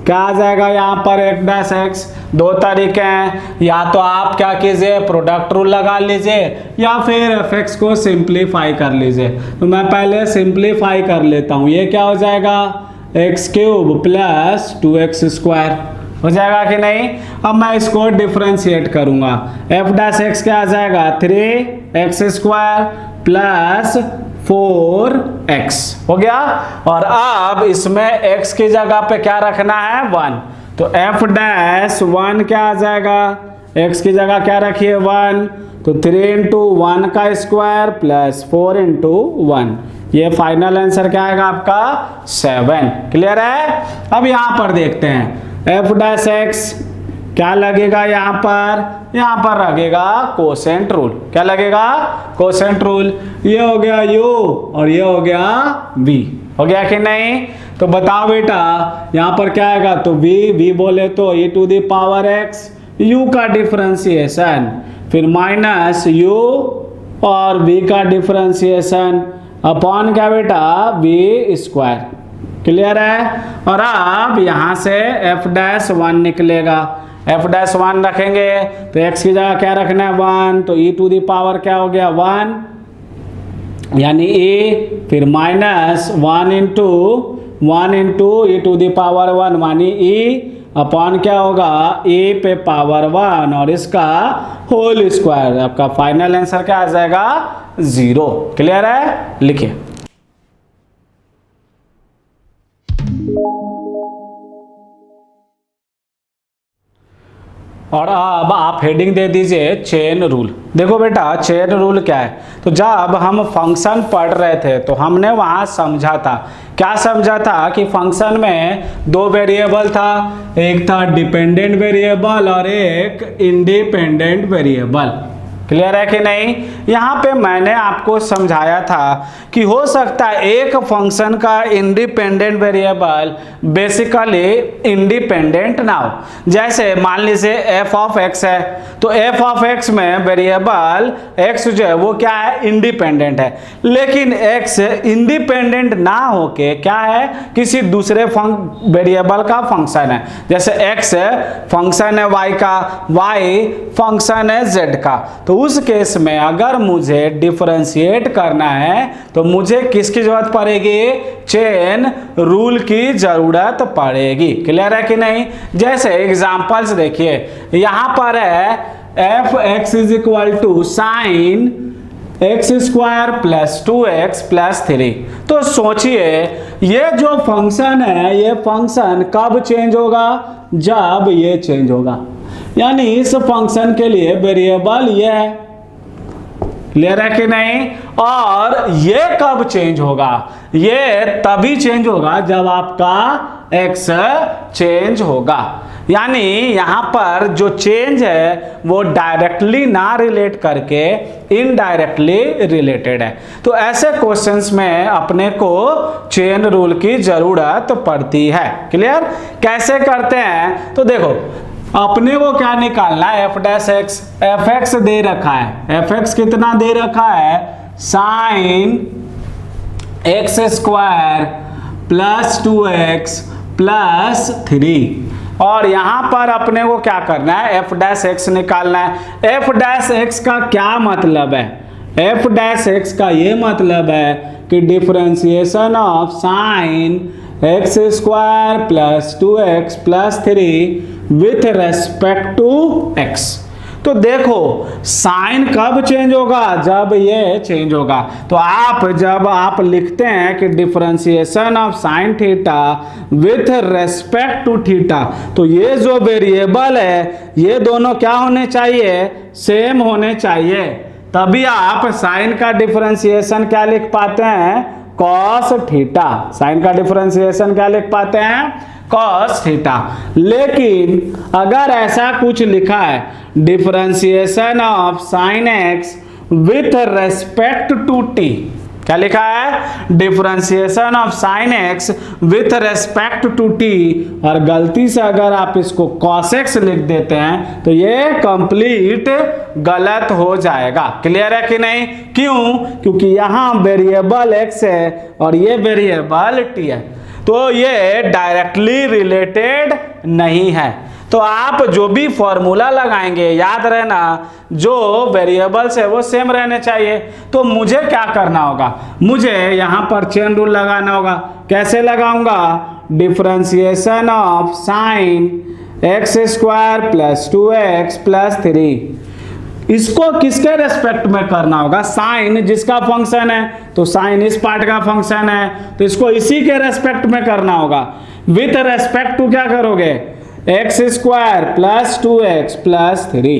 क्या आ जाएगा यहाँ पर, एफ डैश एक्स। दो तरीके हैं, या तो आप क्या कीजिए प्रोडक्ट रूल लगा लीजिए, या फिर एफ एक्स को सिंप्लीफाई कर लीजिए। तो मैं पहले सिंप्लीफाई कर लेता हूँ। ये क्या हो जाएगा, x cube plus 2x square हो जाएगा कि नहीं। अब मैं इसको डिफरेंशिएट करूंगा। एफ डैश एक्स क्या आ जाएगा, 3x स्क्वायर प्लस 4x हो गया। और अब इसमें x की जगह पे क्या रखना है, 1। तो एफ डैश 1 क्या आ जाएगा, x की जगह क्या रखिए 1, तो 3 इंटू 1 का स्क्वायर प्लस 4 इंटू 1। ये फाइनल आंसर क्या आएगा आपका 7। क्लियर है। अब यहां पर देखते हैं एफ डैश एक्स क्या लगेगा, यहाँ पर लगेगा कोसेंट रूल। क्या लगेगा, कोसेंट रूल। ये हो गया u और ये हो गया v, हो गया कि नहीं। तो बताओ बेटा यहाँ पर क्या आएगा, तो v बोले तो e to the power x, u का डिफरेंशिएशन, फिर माइनस u और v का डिफरेंशिएशन अपॉन क्या बेटा v स्क्वायर। क्लियर है। और अब यहाँ से एफ डैश 1 निकलेगा। एफ डैश 1 रखेंगे तो x की जगह क्या रखना है 1, तो e टू द पावर क्या हो गया 1 यानी e, फिर minus 1 into e to the power 1 मानी e अपॉन क्या होगा e पे पावर 1 और इसका होल स्क्वायर। आपका फाइनल आंसर क्या आ जाएगा 0। क्लियर है, लिखिए। और अब आप हेडिंग दे दीजिए चेन रूल। देखो बेटा चेन रूल क्या है, तो जब हम फंक्शन पढ़ रहे थे तो हमने वहाँ समझा था, क्या समझा था कि फंक्शन में 2 वेरिएबल था, एक था डिपेंडेंट वेरिएबल और एक इंडिपेंडेंट वेरिएबल। क्लियर है कि नहीं। यहाँ पे मैंने आपको समझाया था कि हो सकता है एक फंक्शन का इंडिपेंडेंट वेरिएबल बेसिकली इंडिपेंडेंट ना हो। जैसे मान लीजिए एफ ऑफ एक्स है, तो एफ ऑफ एक्स में वेरिएबल एक्स जो है वो क्या है, इंडिपेंडेंट है। लेकिन एक्स इंडिपेंडेंट ना होके क्या है, किसी दूसरे वेरिएबल का फंक्शन है। जैसे एक्स फंक्शन है वाई का, वाई फंक्शन है जेड का। तो उस केस में अगर मुझे डिफरेंशिएट करना है तो मुझे किसकी जरूरत पड़ेगी, चेन रूल की जरूरत पड़ेगी। क्लियर है कि नहीं। जैसे एग्जांपल्स देखिए, यहां पर है F x is equal to sine x square plus 2x plus 3। तो सोचिए ये जो फंक्शन है ये फंक्शन कब चेंज होगा, जब ये चेंज होगा। यानी इस फंक्शन के लिए वेरिएबल ये है। क्लियर है कि नहीं। और ये कब चेंज होगा, ये तभी चेंज होगा जब आपका x चेंज होगा। यानी यहां पर जो चेंज है वो डायरेक्टली ना रिलेट करके इनडायरेक्टली रिलेटेड है। तो ऐसे क्वेश्चंस में अपने को चेन रूल की जरूरत पड़ती है। क्लियर, कैसे करते हैं, तो देखो अपने को क्या निकालना है, F dash x, F X दे रखा है। एफ एक्स कितना दे रखा है, sine x square plus 2x plus 3। और यहां पर अपने को क्या करना है, एफ डैश एक्स निकालना है। एफ डैश एक्स का क्या मतलब है, एफ डैश एक्स का ये मतलब है कि differentiation of sine x square plus 2x plus 3 with respect to x। तो देखो साइन कब चेंज होगा, जब ये चेंज होगा। तो आप जब आप लिखते हैं कि differentiation of sine theta with respect to theta, तो ये जो वेरिएबल है ये दोनों क्या होने चाहिए, सेम होने चाहिए। तभी आप साइन का डिफरेंशिएशन क्या लिख पाते हैं, कॉस थीटा। साइन का डिफरेंशिएशन क्या लिख पाते हैं, कॉस थीटा। लेकिन अगर ऐसा कुछ लिखा है differentiation of sine x with respect to t, क्या लिखा है differentiation of sine x with respect to t, और गलती से अगर आप इसको cos x लिख देते हैं तो ये कंप्लीट गलत हो जाएगा। क्लियर है कि नहीं? क्यों? क्योंकि यहाँ वेरिएबल x है और ये वेरिएबल t है, तो ये डायरेक्टली रिलेटेड नहीं है। तो आप जो भी फॉर्मूला लगाएंगे याद रहना जो वेरिएबल्स है वो सेम रहने चाहिए। तो मुझे क्या करना होगा, मुझे यहाँ पर चेन रूल लगाना होगा। कैसे लगाऊंगा? Differentiation of sine x square plus 2x plus 3, इसको किसके रेस्पेक्ट में करना होगा? साइन जिसका फंक्शन है, तो साइन इस पार्ट का फंक्शन है, तो इसको इसी के रेस्पेक्ट में करना होगा। विथ रेस्पेक्ट टू क्या करोगे? X square plus 2x plus 3।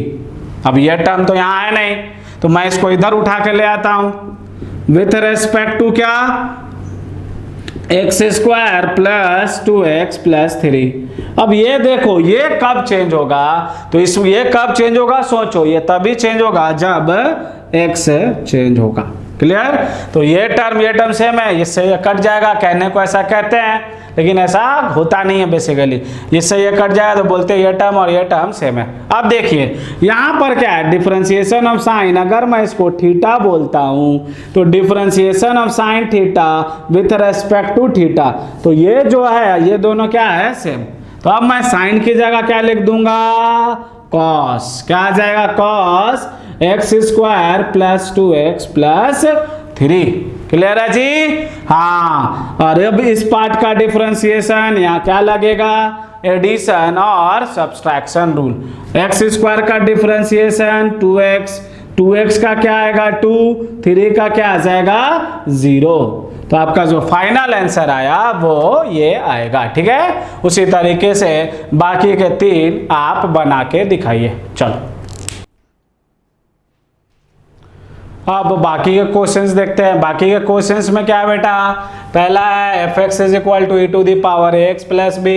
अब यह टर्म तो यहाँ है नहीं, तो मैं इसको इधर उठा के ले आता हूं। विथ रेस्पेक्ट टू क्या? X square plus 2x plus 3। अब ये देखो ये कब चेंज होगा, तो इस ये कब चेंज होगा सोचो, ये तभी चेंज होगा जब x चेंज होगा। क्लियर? तो ये टर्म सेम है, इससे ये कट जाएगा, कहने को ऐसा कहते हैं लेकिन ऐसा होता नहीं है बेसिकली। इससे ये कट जाएगा तो बोलते हैं ये टर्म और ये टर्म सेम है। अब देखिए यहाँ पर क्या है डिफरेंशिएशन ऑफ साइन, अगर मैं इसको थीटा बोलता हूँ तो differentiation of sine theta with respect to theta, तो ये जो है ये दोनों क्या है सेम। तो अब मैं साइन की जगह क्या लिख दूंगा? कॉस। क्या आ जाएगा? Cos x square plus 2x plus 3। Clear है जी? हाँ, और अब इस पार्ट का डिफरेंशिएशन यहाँ क्या लगेगा? एडिशन और सब्सट्रैक्शन रूल। एक्स स्क्वायर का डिफरेंशिएशन 2x का क्या आएगा 2, 3 का क्या आ जाएगा 0। तो आपका जो फाइनल आंसर आया वो ये आएगा। ठीक है, उसी तरीके से बाकी के 3 आप बना के दिखाइए। चलो अब बाकी के क्वेश्चंस देखते हैं। बाकी के क्वेश्चंस में क्या है बेटा? पहला है fx is equal to e to the power ax plus b,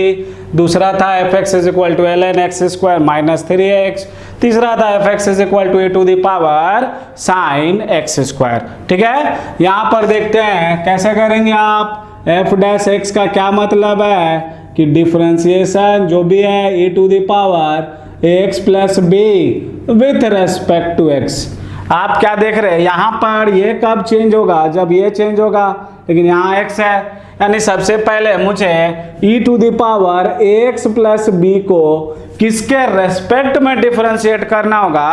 दूसरा था fx is equal to ln x square minus 3x, तीसरा था fx is equal to e to the power sine x square. ठीक है, यहाँ पर देखते हैं कैसे करेंगे आप। f डैश x का क्या मतलब है कि डिफरेंशिएशन जो भी है e to the power ax plus b with respect to x। आप क्या देख रहे हैं यहाँ पर ये कब चेंज होगा? जब ये चेंज होगा, लेकिन यहाँ x है, यानी सबसे पहले मुझे e to the power ax plus b को किसके रेस्पेक्ट में डिफरेंशिएट करना होगा?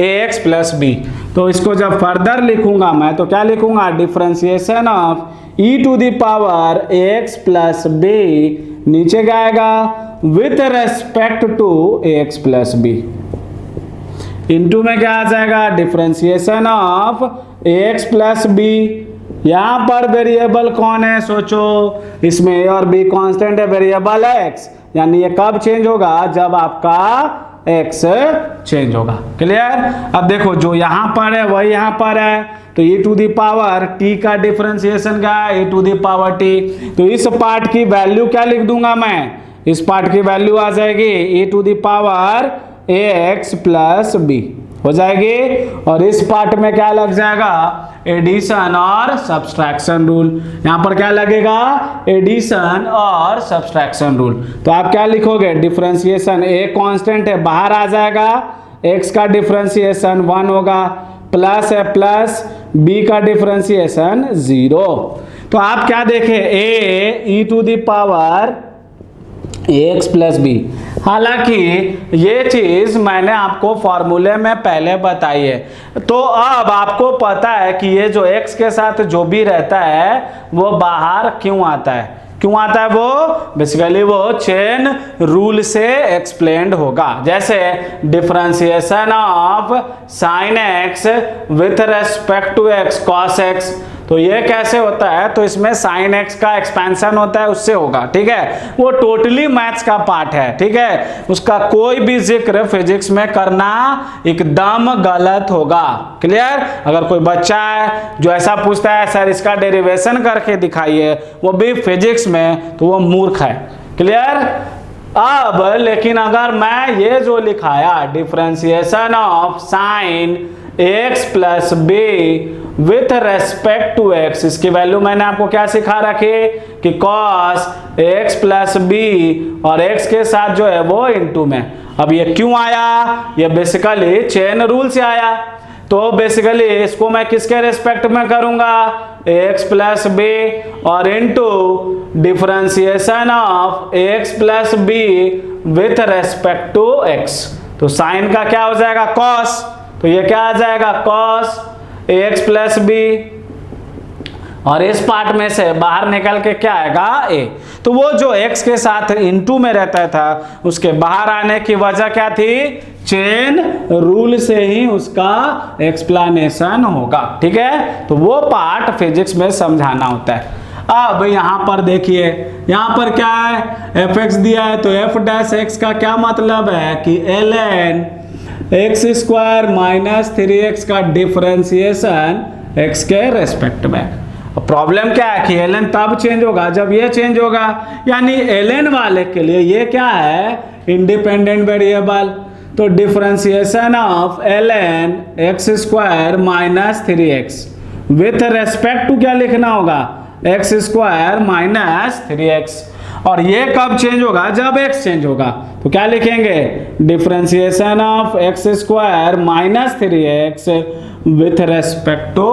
ax plus b। तो इसको जब फर्दर लिखूंगा मैं तो क्या लिखूंगा? Differentiation of e to the power ax plus b, नीचे क्या आएगा? With respect to ax plus b। Into में क्या आ जाएगा? Differentiation of ax plus b। यहाँ पर वेरिएबल कौन है सोचो, इसमें a और b कांस्टेंट है, वेरिएबल है x, यानी ये कब चेंज होगा? जब आपका x चेंज होगा। क्लियर? अब देखो जो यहाँ पर है वही यहाँ पर है, तो e to the power t का डिफरेंशिएशन क्या है? e to the power t। तो इस पार्ट की वैल्यू क्या लिख दूंगा मैं? इस पार्ट की वैल्यू आ जाएगी e to the power ax plus b हो जाएगी, और इस पार्ट में क्या लग जाएगा? एडिशन और सब्सट्रैक्शन रूल। यहाँ पर क्या लगेगा? एडिशन और सब्सट्रैक्शन रूल। तो आप क्या लिखोगे? डिफरेंशिएशन a कांस्टेंट है, बाहर आ जाएगा, x का डिफरेंशिएशन 1 होगा, प्लस है प्लस, b का डिफरेंशिएशन 0। तो आप क्या देखें? a e to the power ax plus b। हालांकि ये चीज मैंने आपको फॉर्मूले में पहले बताई है, तो अब आपको पता है कि ये जो x के साथ जो भी रहता है वो बाहर क्यों आता है। क्यों आता है? वो बेसिकली वो चेन रूल से एक्सप्लेन्ड होगा। जैसे differentiation of sine x with respect to x cos x, तो ये कैसे होता है? तो इसमें साइन एक्स का एक्सपेंशन होता है, उससे होगा। ठीक है, वो टोटली मैथ्स का पार्ट है। ठीक है, उसका कोई भी जिक्र फिजिक्स में करना एकदम गलत होगा। क्लियर? अगर कोई बच्चा है जो ऐसा पूछता है सर इसका डेरिवेशन करके दिखाइए, वो भी फिजिक्स में, तो वो मूर्ख है। क्लियर। अब लेकिन अगर मैं ये जो लिखाया differentiation of sine x plus b with respect to x, इसकी वैल्यू मैंने आपको क्या सिखा रखी कि cos x प्लस बी और x के साथ जो है वो इनटू में। अब ये क्यों आया, ये बेसिकली चेन रूल से आया। तो बेसिकली इसको मैं किसके रेस्पेक्ट में करूंगा, x प्लस बी और into differentiation of x plus b with respect to x। तो साइन का क्या हो जाएगा cos, तो ये क्या आ जाएगा cos ax प्लस बी और इस पार्ट में से बाहर निकल के क्या आएगा a। तो वो जो x के साथ इनटू में रहता था उसके बाहर आने की वजह क्या थी, चेन रूल से ही उसका एक्सप्लेनेशन होगा। ठीक है, तो वो पार्ट फिजिक्स में समझाना होता है। अब यहां पर देखिए, यहां पर क्या है, fx दिया है तो f डैश x का क्या मतलब है कि ln x square minus 3x का डिफरेंशिएशन x के रेस्पेक्ट में। प्रॉब्लम क्या है कि ln तब चेंज होगा जब ये चेंज होगा, यानी ln वाले के लिए ये क्या है, इंडिपेंडेंट वेरिएबल। तो differentiation of ln x square minus 3x with respect to क्या लिखना होगा, x स्क्वायर माइनस 3x। और ये कब चेंज होगा, जब x चेंज होगा। तो क्या लिखेंगे, differentiation of x square minus 3x with respect to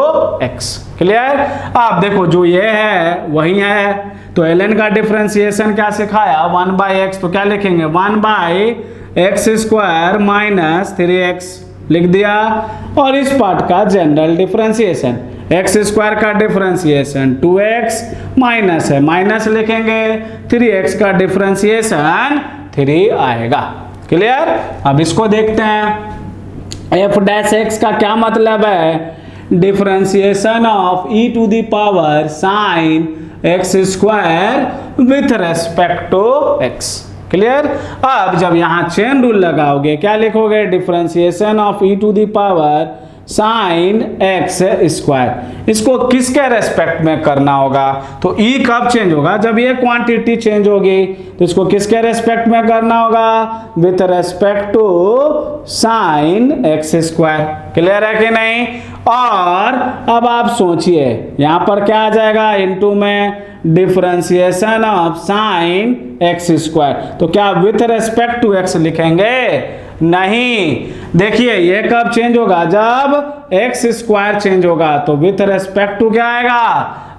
x। Clear. आप देखो जो ये है वही है, तो ln का डिफरेंशिएशन क्या सिखाया 1/x, तो क्या लिखेंगे 1/x स्क्वायर माइनस 3x लिख दिया। और इस पार्ट का जनरल डिफरेंशिएशन x स्क्वायर का डिफरेंशिएशन 2x माइनस है, माइनस लिखेंगे 3x का डिफरेंशिएशन 3 आएगा। क्लियर। अब इसको देखते हैं, f डैश x का क्या मतलब है, differentiation of e to the power sine x square with respect to x। Clear. अब जब यहां चेन रूल लगाओगे क्या लिखोगे, differentiation of e to the power sine x square. इसको किसके रेस्पेक्ट में करना होगा, तो e कब चेंज होगा, जब ये क्वांटिटी चेंज होगी। तो इसको किसके रेस्पेक्ट में करना होगा, with respect to sine x square. Clear है कि नहीं। और अब आप सोचिए यहां पर क्या आ जाएगा, इनटू में differentiation of sine x square. तो क्या विथ रेस्पेक्ट टू x लिखेंगे, नहीं। देखिए ये कब चेंज होगा, जब x स्क्वायर चेंज होगा। तो विथ रेस्पेक्ट टू क्या आएगा,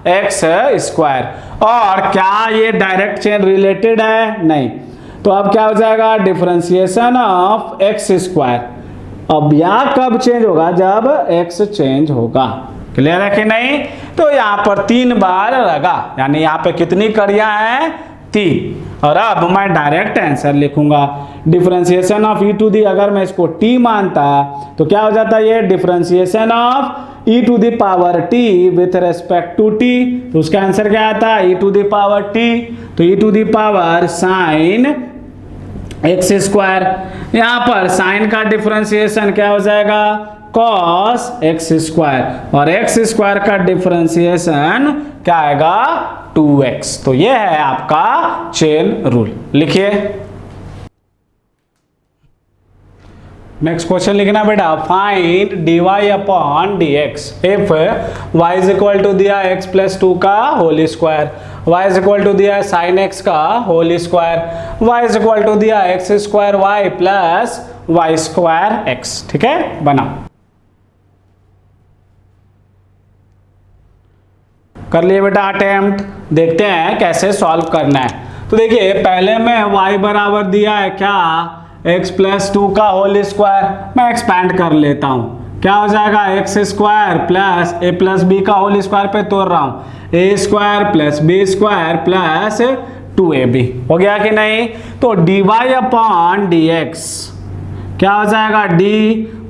x स्क्वायर। और क्या ये डायरेक्ट चेन रिलेटेड है, नहीं। तो अब क्या हो जाएगा, डिफरेंशिएशन ऑफ x स्क्वायर। अब यह कब चेंज होगा, जब x चेंज होगा। क्लियर है कि नहीं। तो यहाँ पर 3 बार लगा, यानी यहाँ पे कितनी कड़ियां हैं, 3। और अब मैं डायरेक्ट आंसर लिखूंगा, differentiation of e to the, अगर मैं इसको t मानता तो क्या हो जाता है, ये differentiation of e to the power t with respect to t। तो उसका आंसर क्या आता है, e to the power t। तो e to the power sine x square. यहाँ पर साइन का डिफरेंशिएशन क्या हो जाएगा, cos x स्क्वायर। और x स्क्वायर का डिफरेंशिएशन क्या आएगा, 2x। तो ये है आपका चेन रूल। लिखिए नेक्स्ट क्वेश्चन लिखना बेटा, find dy upon dx if y is equal to दिया x प्लस 2 का whole square, y is equal to दिया साइन x का whole square, y is equal to दिया x square y plus y square x। ठीक है, बनाओ। कर लिए बेटा अटेम्प्ट, देखते हैं कैसे सॉल्व करना है। तो देखिए पहले में y बराबर दिया है क्या, x प्लस 2 का होल स्क्वायर। मैं एक्सपैंड कर लेता हूँ, क्या हो जाएगा, x square plus a plus b का होल स्क्वायर पे तोड़ रहा हूँ, a square plus b square plus 2ab। हो गया कि नहीं। तो dy अपॉन dx क्या हो जाएगा, d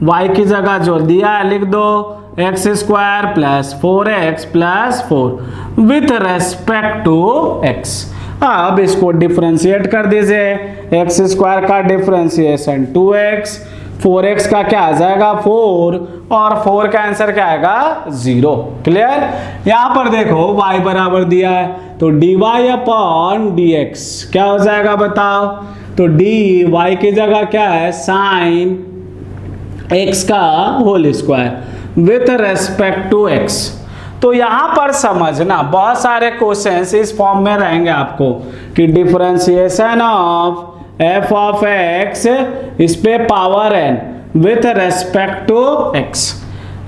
y की जगह जो दिया है लिख दो, x square plus 4x plus 4 with respect to x। अब इसको डिफरेंशिएट कर दीजिए, x स्क्वायर का डिफरेंशिएशन 2x 4x का क्या आ जाएगा 4 और 4 का आंसर क्या आएगा 0। क्लियर। यहां पर देखो y बराबर दिया है तो dy अपॉन dx क्या हो जाएगा बताओ। तो dy की जगह क्या है साइन x का whole square with respect to x। तो यहां पर समझना बहुत सारे क्वेश्चंस इस फॉर्म में रहेंगे आपको कि differentiation of f of x इस पे power n with respect to x।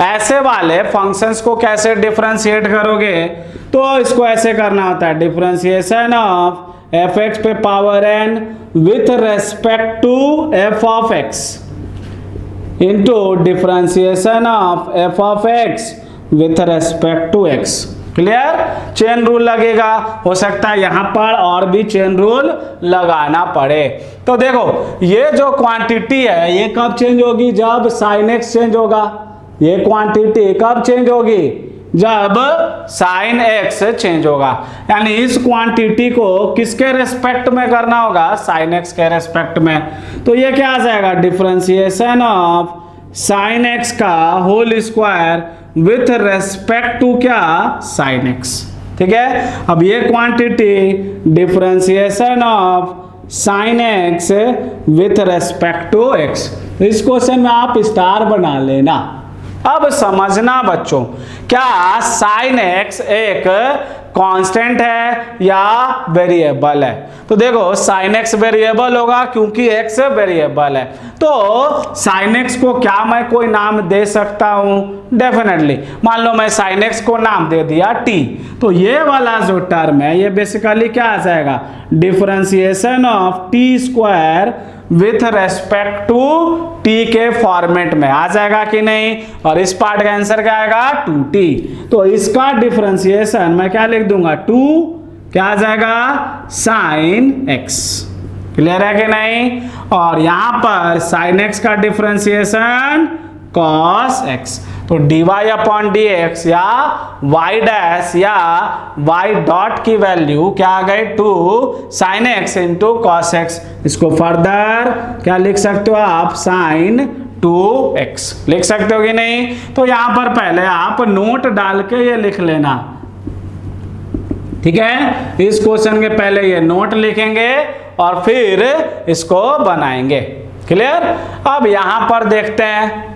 ऐसे वाले फंक्शंस को कैसे डिफरेंशिएट करोगे तो इसको ऐसे करना होता है डिफरेंशिएशन ऑफ fx पे power n with respect to f of x into differentiation of f of x with respect to x। Clear. Chain rule लगेगा, हो सकता है यहां पर और भी चेन रूल लगाना पड़े। तो देखो ये जो क्वांटिटी है ये कब चेंज होगी जब साइन x चेंज होगा। ये क्वांटिटी कब चेंज होगी जब साइन x चेंज होगा, यानी इस क्वांटिटी को किसके रेस्पेक्ट में करना होगा साइन x के रेस्पेक्ट में। तो ये क्या आ जाएगा डिफरेंशिएशन ऑफ साइन x का whole square with respect to क्या साइन x। ठीक है। अब ये quantity differentiation of sine x with respect to x। इस क्वेश्चन में आप स्टार बना लेना। अब समझना बच्चों क्या साइन x एक कांस्टेंट है या वेरिएबल है। तो देखो साइन x वेरिएबल होगा क्योंकि x वेरिएबल है। तो साइन x को क्या मैं कोई नाम दे सकता हूं डेफिनेटली। मान लो मैं साइन x को नाम दे दिया t, तो ये वाला जो टर्म है ये बेसिकली क्या आ जाएगा differentiation of t square with respect to t के फॉर्मेट में आ जाएगा कि नहीं। और इस पार्ट का आंसर क्या आएगा 2t। तो इसका डिफरेंशिएशन मैं क्या लिख दूंगा 2 क्या आ जाएगा साइन x। क्लियर है कि नहीं। और यहां पर साइन x का डिफरेंशिएशन cos x। तो dy अपॉन dx या y डैश या y डॉट की वैल्यू क्या आ गई 2 sine x into cos x। इसको फर्दर क्या लिख सकते हो आप साइन 2x लिख सकते हो कि नहीं। तो यहां पर पहले आप नोट डाल के ये लिख लेना। ठीक है। इस क्वेश्चन के पहले ये नोट लिखेंगे और फिर इसको बनाएंगे। क्लियर। अब यहां पर देखते हैं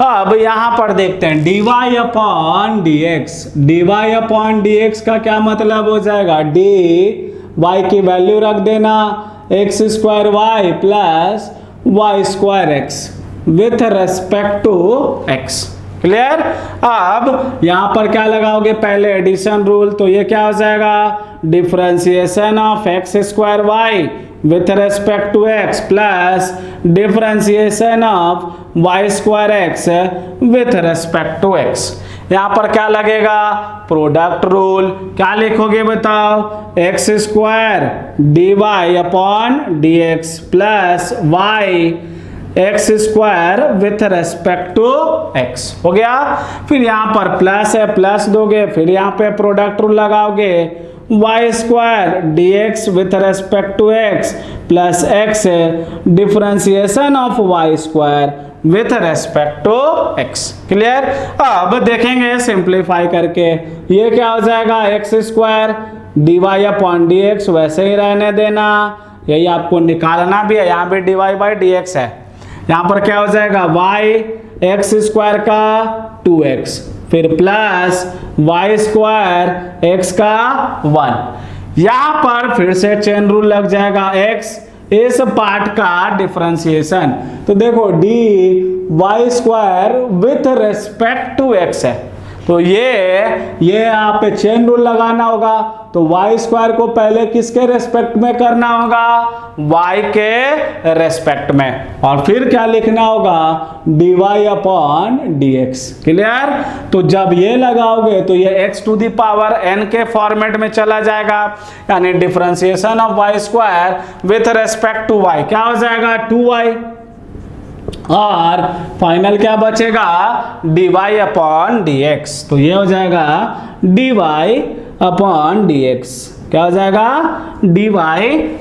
अब यहां पर देखते हैं dy upon dx। dy upon dx का क्या मतलब हो जाएगा dy की वैल्यू रख देना x square y plus y square x with respect to x। Clear. अब यहां पर क्या लगाओगे पहले एडिशन रूल। तो ये क्या हो जाएगा differentiation of x square y with respect to x plus differentiation of y square x with respect to x। यहां पर क्या लगेगा प्रोडक्ट रूल। क्या लिखोगे बताओ x square dy upon dx plus y x square with respect to x हो गया। फिर यहां पर प्लस है प्लस दोगे, फिर यहां पे प्रोडक्ट रूल लगाओगे y square dx with respect to x plus x differentiation of y square with respect to x। Clear. अब देखेंगे सिंप्लीफाई करके ये क्या हो जाएगा x square dy upon dx वैसे ही रहने देना, यही आपको निकालना भी है। यहाँ पे dy बाई dx है, यहाँ पर क्या हो जाएगा y एक्स स्क्वायर का 2x फिर प्लस y स्क्वायर x का 1। यहाँ पर फिर से चेन रूल लग जाएगा x इस पार्ट का डिफरेंशिएशन। तो देखो dy square with respect to x है, तो ये यहाँ पे चेन रूल लगाना होगा। तो y स्क्वायर को पहले किसके रेस्पेक्ट में करना होगा y के रेस्पेक्ट में, और फिर क्या लिखना होगा dy अपॉन dx। क्लियर। तो जब ये लगाओगे तो ये x to the power n के फॉर्मेट में चला जाएगा, यानी differentiation of y square with respect to y क्या हो जाएगा 2y, और फाइनल क्या बचेगा dy अपॉन dx। तो ये हो जाएगा dy अपॉन डी एक्स, क्या हो जाएगा dy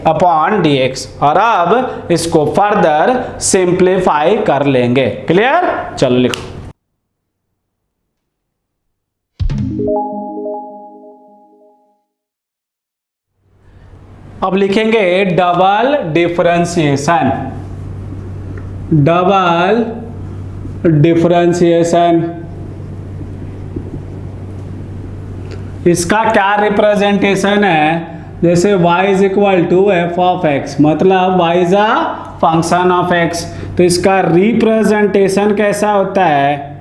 अपॉन डी एक्स। और अब इसको फर्दर सिंप्लीफाई कर लेंगे। क्लियर, चलो लिखो। अब लिखेंगे डबल डिफरेंशिएशन। डबल डिफरेंशिएशन, इसका क्या रिप्रेजेंटेशन है? जैसे y is equal to f of x, मतलब y is a function of x, तो इसका रिप्रेजेंटेशन कैसा होता है?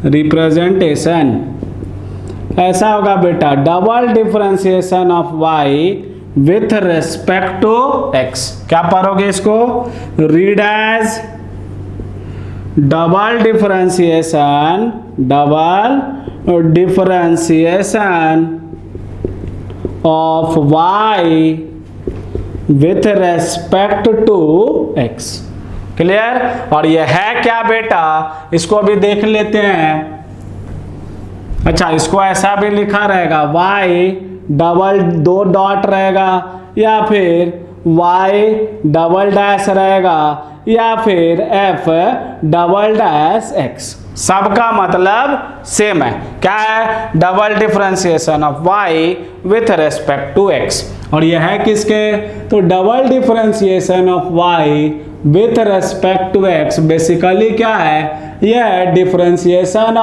रिप्रेजेंटेशन ऐसा होगा बेटा, double differentiation of y with respect to x। क्या पढ़ोगे इसको? Read as double differentiation, double differentiation of y with respect to x। Clear? और ये है क्या बेटा, इसको भी देख लेते हैं। अच्छा, इसको ऐसा भी लिखा रहेगा y डबल दो डॉट रहेगा, या फिर y डबल डैश रहेगा, या फिर f डबल डैश x। सबका मतलब सेम है, क्या है? Double differentiation of y with respect to x। और यह है किसके? तो double differentiation of y with respect to x basically क्या है? यह है differentiation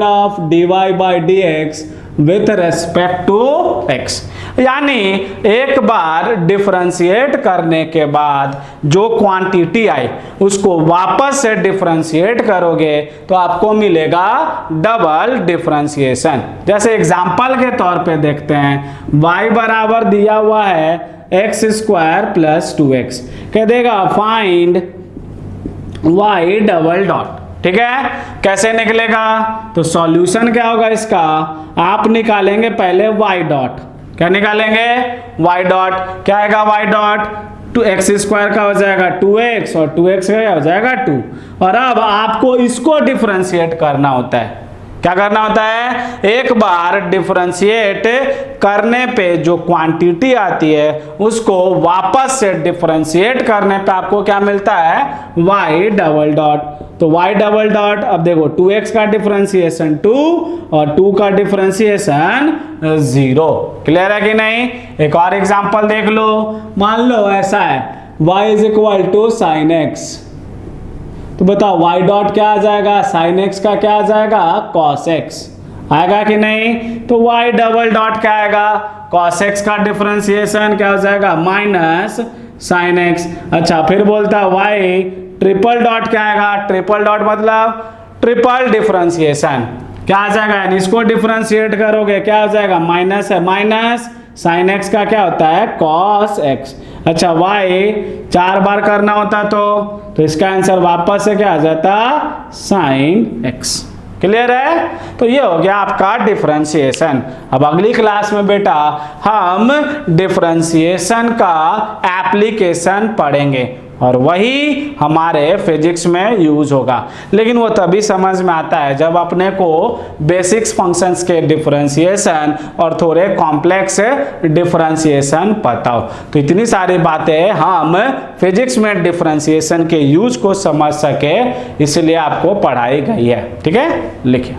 of dy by dx with respect to x। यानी एक बार डिफरेंशिएट करने के बाद जो क्वांटिटी आई उसको वापस से डिफरेंशिएट करोगे तो आपको मिलेगा डबल डिफरेंशिएशन। जैसे एग्जांपल के तौर पे देखते हैं, y बराबर दिया हुआ है एक्स स्क्वायर प्लस 2x, कह देगा फाइंड y डबल डॉट। ठीक है, कैसे निकलेगा? तो सॉल्यूशन क्या होगा इसका? आप निकालेंगे पहले y डॉट। क्या निकालेंगे? y dot. क्या आएगा y dot? Two x square का हो जाएगा 2x और 2x का हो जाएगा 2। और अब आपको इसको डिफरेंशिएट करना होता है। क्या करना होता है? एक बार डिफरेंशिएट करने पे जो क्वांटिटी आती है उसको वापस से डिफरेंशिएट करने पे आपको क्या मिलता है? y double dot. तो y डबल डॉट, अब देखो 2x का डिफरेंशिएशन 2 और 2 का डिफरेंशिएशन 0। क्लियर है कि नहीं? एक और एग्जांपल देख लो। मान लो ऐसा है, y is equal to sine x, तो बताओ y डॉट क्या आ जाएगा? साइन x का क्या आ जाएगा? कॉस x आएगा कि नहीं? तो y डबल डॉट क्या आएगा? कॉस x का डिफरेंशिएशन क्या हो जाएगा? Minus sine x। अच्छा, फिर बोलता y ट्रिपल डॉट क्या आएगा? ट्रिपल डॉट मतलब ट्रिपल डिफरेंशिएशन क्या आ जाएगा? यानी इसको डिफरेंशिएट करोगे क्या हो जाएगा? माइनस है, माइनस साइन x का क्या होता है? Cos x। अच्छा, y 4 बार करना होता तो इसका आंसर वापस से क्या आ जाता? Sign x। क्लियर है? तो ये हो गया आपका डिफरेंशिएशन। अब अगली क्लास में बेटा हम डिफरेंशिएशन का एप्लीकेशन पढ़ेंगे और वही हमारे फिजिक्स में यूज होगा। लेकिन वो तभी समझ में आता है जब अपने को बेसिक्स फंक्शंस के डिफरेंशिएशन और थोड़े कॉम्प्लेक्स डिफरेंशिएशन पता हो। तो इतनी सारी बातें हम फिजिक्स में डिफरेंशिएशन के यूज को समझ सके, इसलिए आपको पढ़ाई गई है। ठीक है, लिखिए।